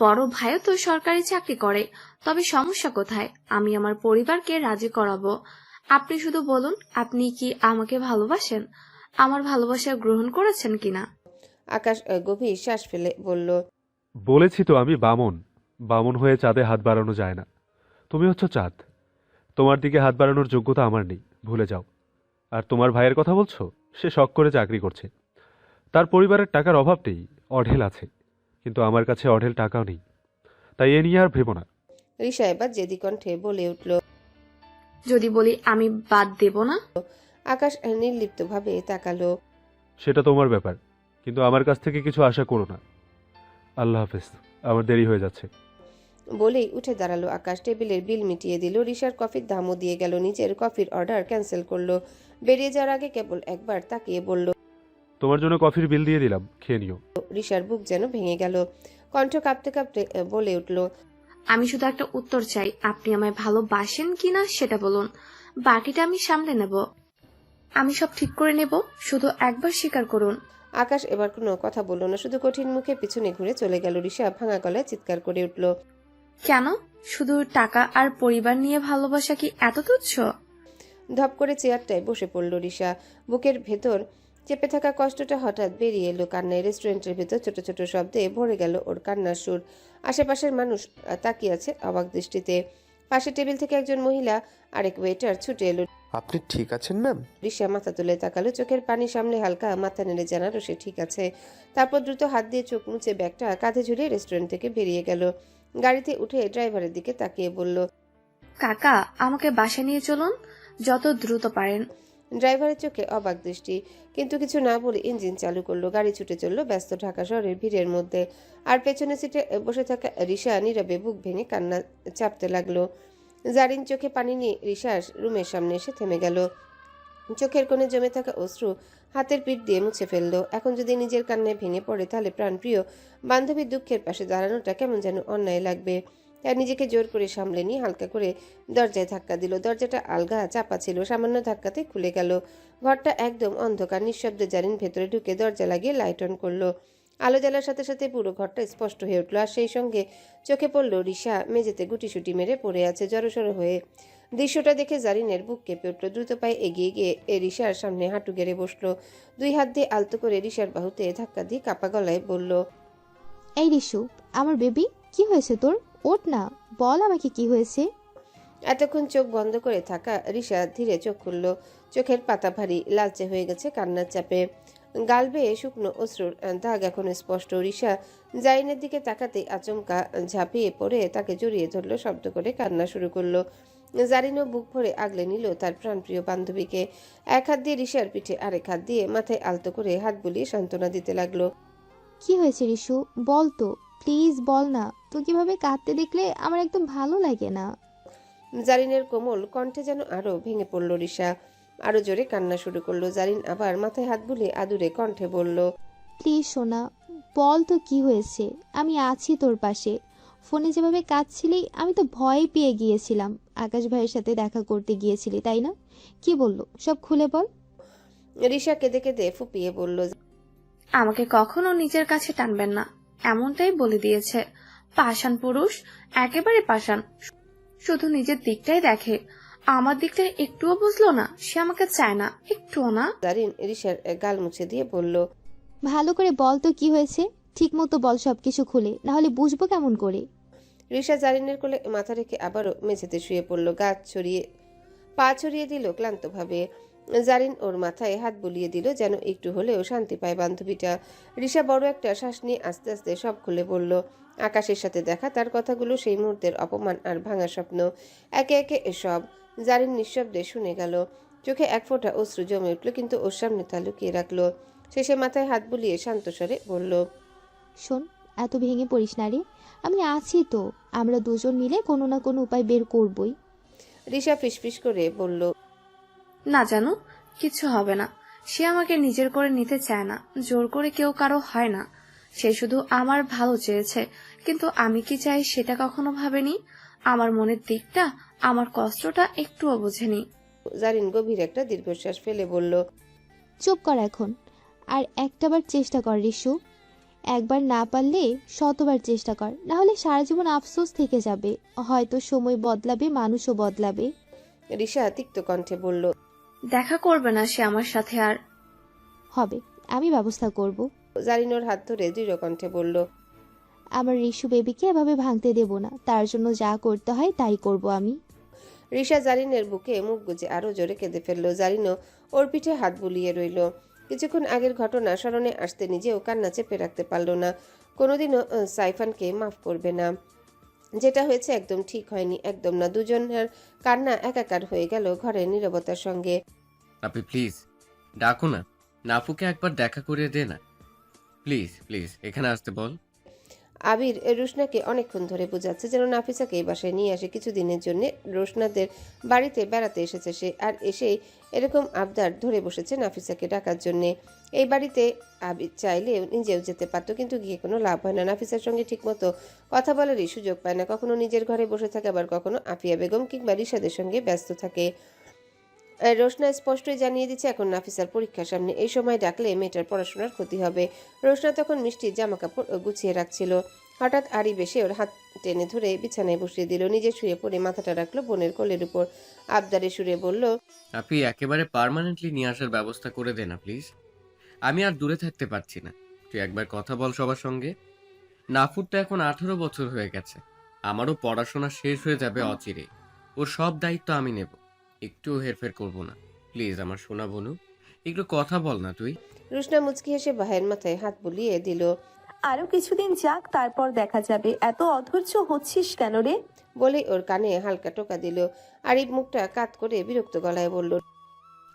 S7: বড় ভাইও তো সরকারি চাকরি করে, তবে সমস্যা কোথায়? আমি আমার পরিবারকে রাজি করাবো। আপনি শুধু বলুন, আপনি কি আমাকে ভালোবাসেন? আমার ভালোবাসা গ্রহণ করেছেন কিনা?
S2: আকাশ গভীর শ্বাস ফেলে বলল,
S6: বলেছি তো আমি বামন। বামন হয়ে চাঁদে হাত বাড়ানো যায় না। তুমি হচ্ছ চাঁদ। তোমার দিকে হাত বাড়ানোর যোগ্যতা আমার নেই, ভুলে যাও। আর তোমার ভাইয়ের কথা বলছো, সে শখ করে চাকরি করছে। তার পরিবারের টাকার অভাব নেই, অঢেল আছে, কিন্তু আমার কাছে অঢেল টাকাও নেই। তাই এ নিয়ে আর ভেবো না।
S2: রিশা এবার জেদি কণ্ঠে বলে উঠল।
S7: যদি বলি আমি বাদ দেব না?
S2: আকাশ নির্লিপ্তভাবে তাকালো।
S6: সেটা তোমার ব্যাপার, কিন্তু আমার কাছ থেকে কিছু আশা করো না। আল্লাহ হাফেজ, আমার দেরি হয়ে যাচ্ছে।
S2: বলেই উঠে দাঁড়ালো আকাশ। টেবিলের বিল মিটিয়ে দিল। রিশার কফির দামও দিয়ে গেল। নিজের কফির অর্ডার ক্যান্সেল করলো। বেরিয়ে যাওয়ার আগে কেবল একবার তাকিয়ে বলল,
S6: তোমার জন্য কফির বিল দিয়ে দিলাম, খেয়ে নিও।
S2: রিশার বুক যেন ভেঙে গেল। কণ্ঠ কাঁপতে কাঁপতে বলে উঠল,
S7: আমি শুধু একটা উত্তর চাই, আপনি আমায় ভালোবাসেন কিনা সেটা বলুন। বাকিটা আমি সামলে নেব, আমি সব ঠিক করে নেব। শুধু একবার স্বীকার করুন।
S2: আকাশ এবার কোনো কথা বলল না, শুধু কঠিন মুখে পিছনে ঘুরে চলে গেল। রিশা ভাঙা গলায় চিৎকার করে উঠল,
S7: কেন? শুধু টাকা আর পরিবার নিয়ে ভালোবাসা কি এত তুচ্ছ?
S2: ধপ করে চেয়ারটায় বসে পড়ল রিশা। বুকের ভেতর চেপে থাকা কষ্টটা হঠাৎ বেরিয়ে এলো কান্নায়। রেস্টুরেন্টের ভেতর ছোট ছোট শব্দে ভরে গেল ওর কান্নার সুর। আশেপাশের মানুষ তাকিয়ে আছে অবাক দৃষ্টিতে। পাশে টেবিল থেকে একজন মহিলা আরেক ওয়েটার ছুটে এলো।
S8: আপনি ঠিক আছেন ম্যাম?
S2: রিশা মাথা তুলে তাকালো। চোখের পানি সামলে হালকা মাথা নেড়ে জানালো সে ঠিক আছে। তারপর দ্রুত হাত দিয়ে চোখ মুছে ব্যাগটা কাঁধে ঝুলিয়ে রেস্টুরেন্ট থেকে বেরিয়ে গেল। গাড়িতে উঠে ড্রাইভারের দিকে তাকিয়ে বলল,
S7: কাকা, আমাকে বাসা নিয়ে চলুন, যত দ্রুত পারেন।
S2: ড্রাইভারের চোখে অবাক দৃষ্টি, কিন্তু কিছু না বলে ইঞ্জিন চালু করলো। গাড়ি ছুটে চলল ব্যস্ত ঢাকা শহরের ভিড়ের মধ্যে। আর পেছনের সিটে বসে থাকা রিশা নীরবে বুক ভেঙে কান্না চাপতে লাগলো। জারিন চোখে পানি নিয়ে রিশার রুমের সামনে এসে থেমে গেল। চোখের কোণে জমে থাকা অশ্রু হাতের পিঠ দিয়ে মুছে ফেললো। এখন যদি নিজের কান্নায় ভেঙে পড়ে, তাহলে প্রাণপ্রিয় বান্ধবীর দুঃখের পাশে দাঁড়ানোটা কেমন যেন অন্যায় লাগবে। তার নিজেকে জোর করে সামলে নিয়ে হালকা করে দরজায় ধাক্কা দিল। দরজাটা আলগা চাপা ছিল, সামান্য ধাক্কাতে খুলে গেল। ঘরটা একদম অন্ধকার। নিঃশব্দে জারিন ভেতরে ঢুকে দরজা লাগিয়ে লাইট অন করলো। আলো জ্বালার সাথে সাথে পুরো ঘরটা স্পষ্ট হয়ে উঠলো। আর সেই সঙ্গে চোখে পড়ল রিশা মেঝেতে গুটিসুটি মেরে পড়ে আছে জড়সড় হয়ে। দৃশ্যটা দেখে জারিনের বুক কেঁপে উঠল। দ্রুত পায়ে এগিয়ে গিয়ে রিশার সামনে হাঁটু গেড়ে বসলো। দুই হাত দিয়ে আলতো করে রিশার বাহুতে ধাক্কা দিয়ে কাপা গলায় বলল,
S9: এই রিশু, আমার বেবি, কি হয়েছে তোর? ওঠ না, বল আমাকে কি হয়েছে।
S2: এতক্ষণ চোখ বন্ধ করে থাকা রিশা ধীরে চোখ খুলল। চোখের পাতা ভারী লালচে হয়ে গেছে কান্নার চাপে। গাল বেয়ে শুকনো অশ্রুর দাগ এখন স্পষ্ট। রিশা জারিনের দিকে তাকাতেই আচমকা ঝাঁপিয়ে পড়ে তাকে জড়িয়ে ধরলো। শব্দ করে কান্না শুরু করলো। জারিনও বুক ভরে আগলে নিল তার প্রাণপ্রিয় বান্ধবীকে। এক হাত দিয়ে রিশার পিঠে, আরেক হাত দিয়ে মাথায় আলতো করে হাত বুলিয়ে সান্ত্বনা দিতে লাগলো।
S9: কি হয়েছে রিশু, বল তো, প্লিজ বল না। তুই কিভাবে কাঁদতে দেখলে আমার একদম ভালো লাগে না।
S2: জারিনের কোমল কণ্ঠে যেন আরো ভেঙে পড়ল রিশা। আরো জোরে কান্না শুরু করলো। জারিন আবার মাথায় হাত বুলিয়ে আদুরে কণ্ঠে বলল,
S9: প্লিজ সোনা, বল তো কি হয়েছে। আমি আছি তোর পাশে। ফোনে যেভাবে কাঁদছিলি, আমি তো ভয় পেয়ে গিয়েছিলাম। আকাশ ভাইয়ের সাথে দেখা করতে গিয়েছিলি, তাই না? কি বললো সব খুলে বল।
S2: রিশা কেঁদে কেঁদে ফুপিয়ে বলল,
S7: আমাকে কখনো নিজের কাছে টানবেন না, এমনটাই বলে দিয়েছে। পাষাণ পুরুষ, একেবারে পাষাণ। শুধু নিজের দিকটাই দেখে, আমার দিকটা একটুও বুঝলো না। সে আমাকে চায় না, একটুও না।
S2: জারিন রিশার গাল মুছে দিয়ে বলল,
S9: ভালো করে বল তো কি হয়েছে। ঠিক মতো বল সবকিছু খুলে, নাহলে বুঝবো কেমন করে।
S2: রিশা জারিনের কোলে মাথা রেখে আবারও মেঝেতে শুয়ে পড়ল। পা ছড়িয়ে দিল ক্লান্তভাবে। জারিন ওর মাথায় হাত বুলিয়ে দিল, যেন একটু হলেও শান্তি পায় বান্ধবীটা। রিশা বড় একটা শ্বাস নিয়ে আস্তে আস্তে সব খুলে বলল। আকাশের সাথে দেখা, তার কথাগুলো, সেই মুহূর্তের অপমান আর ভাঙা স্বপ্ন, একে একে এসব জারিন নিঃশব্দে শুনে গেল। চোখে এক ফোঁটা অশ্রু জমে উঠল, কিন্তু ওর সামনে তা লুকিয়ে রাখলো। শেষে মাথায় হাত বুলিয়ে শান্ত স্বরে বলল,
S9: শোন, এত ভেঙে পড়িস না রে, আমি আছি তো। আমরা দুজন মিলে কোনো না কোনো উপায় বের করবই।
S2: রিশা ফিসফিস করে বলল,
S7: না জানো, কিছু হবে না। সে আমাকে নিজের করে নিতে চায় না, জোর করে কেউ কারো হয় না। সে শুধু আমার ভালো চেয়েছে, কিন্তু আমি কি চাই সেটা কখনো ভাবেনি। আমার মনের দিকটা, আমার কষ্টটা একটুও বোঝেনি।
S2: জারিন গভীর একটা দীর্ঘশ্বাস ফেলে বলল,
S9: চুপ কর এখন। আর একটাবার চেষ্টা কর রিশু। একবার না পারলে শতবার চেষ্টা কর, না হলে সারা জীবন আফসোস থেকে যাবে। হয়তো সময় বদলাবে, মানুষও বদলাবে।
S2: রিশা তিক্ত কণ্ঠে বলল,
S7: দেখা করবে না সে আমার সাথে আর।
S9: হবে, আমি ব্যবস্থা করব।
S2: জারিন ওর হাত ধরে দৃঢ় কণ্ঠে বলল,
S9: আমার রিশু বেবিকে এভাবে ভাঙতে দেব না। তার জন্য যা করতে হয় তাই করব আমি।
S2: রিশা জারিনের বুকে মুখ গুজে আরো জোরে কেঁদে ফেলল। জারিনও ওর পিঠে হাত বুলিয়ে রইল। কিছুক্ষণ আগের ঘটনা স্মরণে আসতে নিজেও কান্না চেপে রাখতে পারল না। কোনোদিনও সাইফানকে মাফ করবে না। যেটা হয়েছে একদম ঠিক হয়নি, একদম না। দুজনের কান্না একাকার হয়ে গেল ঘরের নীরবতার সঙ্গে।
S8: আপনি প্লিজ ডাকো না, নাফুকে একবার দেখা করে দে না, প্লিজ প্লিজ এখানে আসতে বল।
S2: আবির রুশনাকে অনেকক্ষণ ধরে বোঝাচ্ছে যেন নাফিসাকে এই বাসায় নিয়ে আসে কিছুদিনের জন্য। রোশনাদের বাড়িতে বেড়াতে এসেছে সে, আর এসেই এরকম আবদার ধরে বসেছে নাফিসাকে ডাকার জন্যে। এই বাড়িতে আবির চাইলে নিজেও যেতে পারতো, কিন্তু গিয়ে কোনো লাভ হয় না। নাফিসার সঙ্গে ঠিকমতো কথা বলারই সুযোগ পায় না। কখনো নিজের ঘরে বসে থাকে, আবার কখনো আফিয়া বেগম কিংবা রিশাদের সঙ্গে ব্যস্ত থাকে। রোশনা স্পষ্টই জানিয়ে দিচ্ছে এখন নাফিসার পরীক্ষার সামনে, এই সময় ডাকলে মেয়েটার পড়াশোনার ক্ষতি হবে। রোশনা তখন মিষ্টির জামা কাপড় গুছিয়ে রাখছিল। হঠাৎ আরিব এসে ওর হাত টেনে ধরে বিছানায় বসিয়ে দিল। নিজে শুয়ে পড়ে মাথাটা রাখলো বোনের কোলের উপর। আবদারে সুরে বলল,
S8: আপনি একেবারে পার্মানেন্টলি নিয়ে আসার ব্যবস্থা করে দে না প্লিজ। আমি আর দূরে থাকতে পারছি না। তুই একবার কথা বল সবার সঙ্গে। নাফুর তো এখন 18 বছর হয়ে গেছে, আমারও পড়াশোনা শেষ হয়ে যাবে অচিরে। ওর সব দায়িত্ব আমি নেব, একটুও হেরফের করব না। প্লিজ আমার সোনা বনু, একটু কথা বল না তুই।
S2: রোশনা মুচকি হেসে ভাইয়ের মাথায় হাত বুলিয়ে দিল।
S10: আরো কিছুদিন যাক, তারপর দেখা যাবে। এত অধৈর্য হচ্ছিস কেন রে?
S2: বলেই ওর কানে হালকা টোকা দিল। আরিব মুখটা কাত করে বিরক্ত গলায় বলল,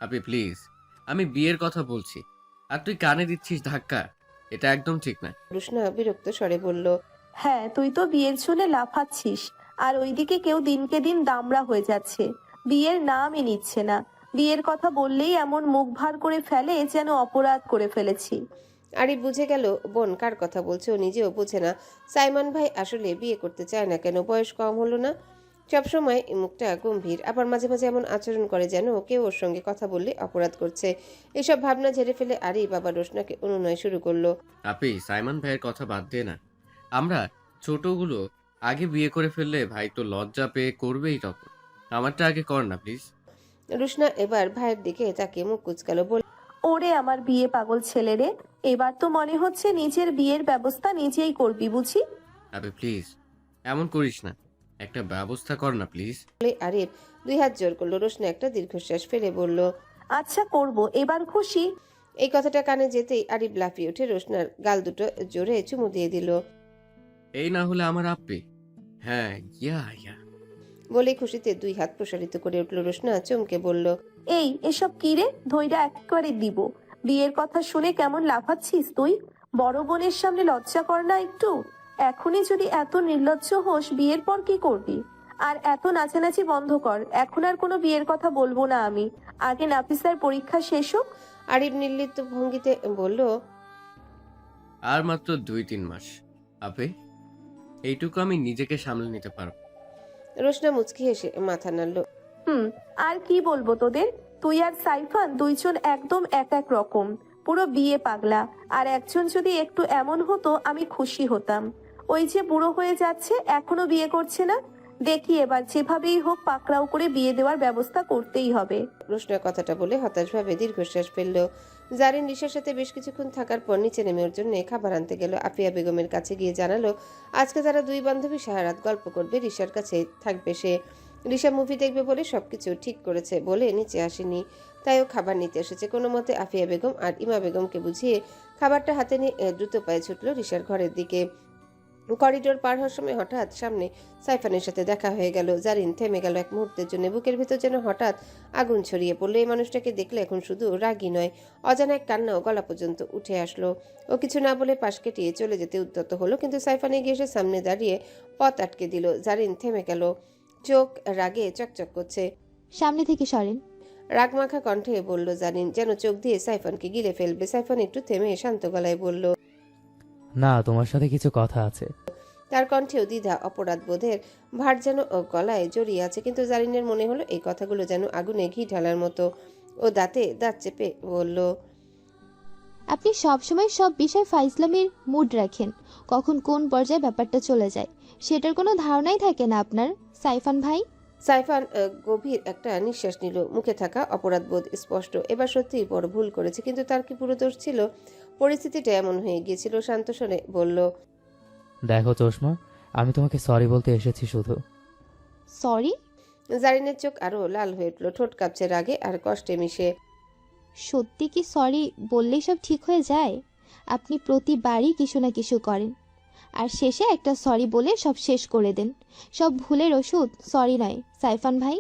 S8: আপনি প্লিজ, আমি বিয়ের কথা বলছি আর তুই কানে দিচ্ছিস ধাক্কা, এটা একদম ঠিক না।
S2: রোশনা বিরক্ত স্বরে বলল,
S10: হ্যাঁ, তুই তো বিয়ের জন্য লাফাচ্ছিস, আর ওইদিকে কেউ দিনকে দিন দামড়া হয়ে যাচ্ছে, বিয়ের নামই নিচ্ছে না। বিয়ের কথা বললেই এমন মুখ ভার করে ফেলে যেন অপরাধ করে ফেলেছি।
S2: আরিফ বুঝে গেল বোন কার কথা বলছে, ও নিজেও বোঝে না। সাইমন ভাই আসলে বিয়ে করতে চায় না কেন? বয়স কম হলো না? সবসময় মুখটা গম্ভীর, আবার মাঝে মাঝে এমন আচরণ করে যেন কেউ ওর সঙ্গে কথা বললে অপরাধ করছে। এসব ভাবনা ঝেড়ে ফেলে আরিফ আবার রোশনাকে অনুনয় শুরু করলো।
S8: আপনি সাইমন ভাইয়ের কথা বাদ দে না, আমরা ছোটগুলো আগে বিয়ে করে ফেললে ভাই তো লজ্জা পেয়ে করবেই, তখন আমারটা আগে কর না প্লিজ।
S2: রোশনা এবার ভাইয়ের দিকে তাকিয়ে মুখ কুচকালো, বলে,
S10: ওরে আমার বিয়ে পাগল ছেলে রে, এবার তো মনে হচ্ছে নিজের বিয়ের ব্যবস্থা নিজেই করবি বুঝি।
S8: আপনি প্লিজ এমন করিস না, একটা ব্যবস্থা কর না প্লিজ।
S2: আরিফ দুই হাত জোর করলো। রোশনা একটা দীর্ঘশ্বাস ফেলে বলল,
S10: আচ্ছা করব, এবার খুশি?
S2: এই কথাটা কানে যেতেই আরিফ লাফিয়ে উঠে রোশনার গাল দুটো জোরে চুমু দিয়ে দিল।
S8: এই না হলে আমার আপ্পি, হ্যাঁ ইয়া ইয়া
S2: বলে খুশিতে দুই হাত প্রসারিত করে উঠল। রোশনা চমকে বলল,
S10: এই এসব কি রে? ধৈর্য একেবারে দিব। বিয়ের কথা শুনে কেমন লাফাচ্ছিস তুই? বড় বোনের সামনে লজ্জা কর না একটু? এখনই যদি এত নির্লজ্জ হোস, বিয়ের পর কি করবি? আর এত নাচানাচি বন্ধ কর, এখন আর কোনো বিয়ের কথা বলবো না আমি। আগে নাফিসার পরীক্ষা শেষ হোক।
S2: আরিফ নির্লিপ্ত ভঙ্গিতে বলল,
S8: আর মাত্র 2-3 মাস আপে, এইটুকু আমি নিজেকে সামলে নিতে পারবো।
S2: রোশনা মুচকি হেসে মাথা নাড়ল।
S10: আর কি বলবো তোদের? তুই আর সাইফান দুইজন একদম এক এক রকম, পুরো বিয়ে পাগলা। আর একজন যদি একটু এমন হতো আমি খুশি হতাম। ওই যে বুড়ো হয়ে যাচ্ছে, এখনো বিয়ে করছে না। দেখি এবার যেভাবেই হোক পাকড়াও করে বিয়ে দেওয়ার ব্যবস্থা করতেই হবে।
S2: রোশনা কথাটা বলে হতাশভাবে দীর্ঘশ্বাস ফেলল। জারিন রিশার সাথে বেশ কিছুক্ষণ থাকার পর নিচে নেমে ওর জন্য খাবার আনতে গেল। আফিয়া বেগমের কাছে গিয়ে জানালো আজকে তারা দুই বান্ধবী সারা রাত গল্প করবে, রিশার কাছে থাকবে সে। রিশা মুভি দেখবে বলে সবকিছু ঠিক করেছে বলে নিচে আসেনি, তাই ও খাবার নিতে এসেছে। কোনো মতে আফিয়া বেগম আর ইমা বেগমকে বুঝিয়ে খাবারটা হাতে নিয়ে দ্রুত পায়ে ছুটল রিশার ঘরের দিকে। করিডোর পার হওয়ার সময় হঠাৎ সামনে সাইফানের সাথে দেখা হয়ে গেল। জারিন থেমে গেল এক মুহূর্তের জন্য। বুকের ভেতর যেন হঠাৎ আগুন ছড়িয়ে পড়লো। এই মানুষটাকে দেখলে এখন শুধু রাগই নয়, অজানা এক কান্নাও গলা পর্যন্ত উঠে আসলো। ও কিছু না বলে পাশ কেটিয়ে চলে যেতে উদ্যত হলো, কিন্তু সাইফান এগিয়ে এসে সামনে দাঁড়িয়ে পথ আটকে দিল। জারিন থেমে গেল, চোখ রাগে চকচক করছে।
S9: সামনে থেকে সরেন।
S2: রাগমাখা কণ্ঠে বলল জারিন, যেন চোখ দিয়ে সাইফানকে গিলে ফেলবে। সাইফান একটু থেমে শান্ত গলায় বলল,
S4: না, তোমার সাথে কিছু কথা আছে।
S2: তার কণ্ঠেও দ্বিধা, অপরাধ বোধের ভার যেন গলায় জড়িয়ে আছে, কিন্তু জারিনের মনে হলো এই কথাগুলো যেন আগুনে ঘি ঢালার মতো। ও দাঁতে দাঁত চেপে বলল,
S9: আপনি সবসময় সব বিষয় ফাইজলামির মুড রাখেন, কখন কোন পর্যায়ে ব্যাপারটা চলে যায় সেটার কোনো ধারণাই থাকে না আপনার, সাইফান ভাই।
S2: সাইফান গভীর একটা নিঃশ্বাস নিল। মুখে থাকা অপরাধবোধ স্পষ্ট। এবার সত্যিই বড় ভুল করেছে, কিন্তু তার কি পুরো দোষ ছিল? পরিস্থিতিটা এমন হয়ে গিয়েছিল। শান্ত স্বরে বলল,
S4: দেখো চশমা, আমি তোমাকে সরি বলতে এসেছি শুধু।
S9: সরি?
S2: জারিনের চোখ আরো লাল হয়ে উঠল, ঠোঁট কাঁপছে রাগে আর কষ্টে মিশে।
S9: সত্যি কি সরি বললেই সব ঠিক হয়ে যায়? আপনি প্রতিবারই কিছু না কিছু করেন, আর শেষে একটা সরি বলে সব শেষ করে দেন। সব ভুলের ওষুধ সরি নয় সাইফান ভাই,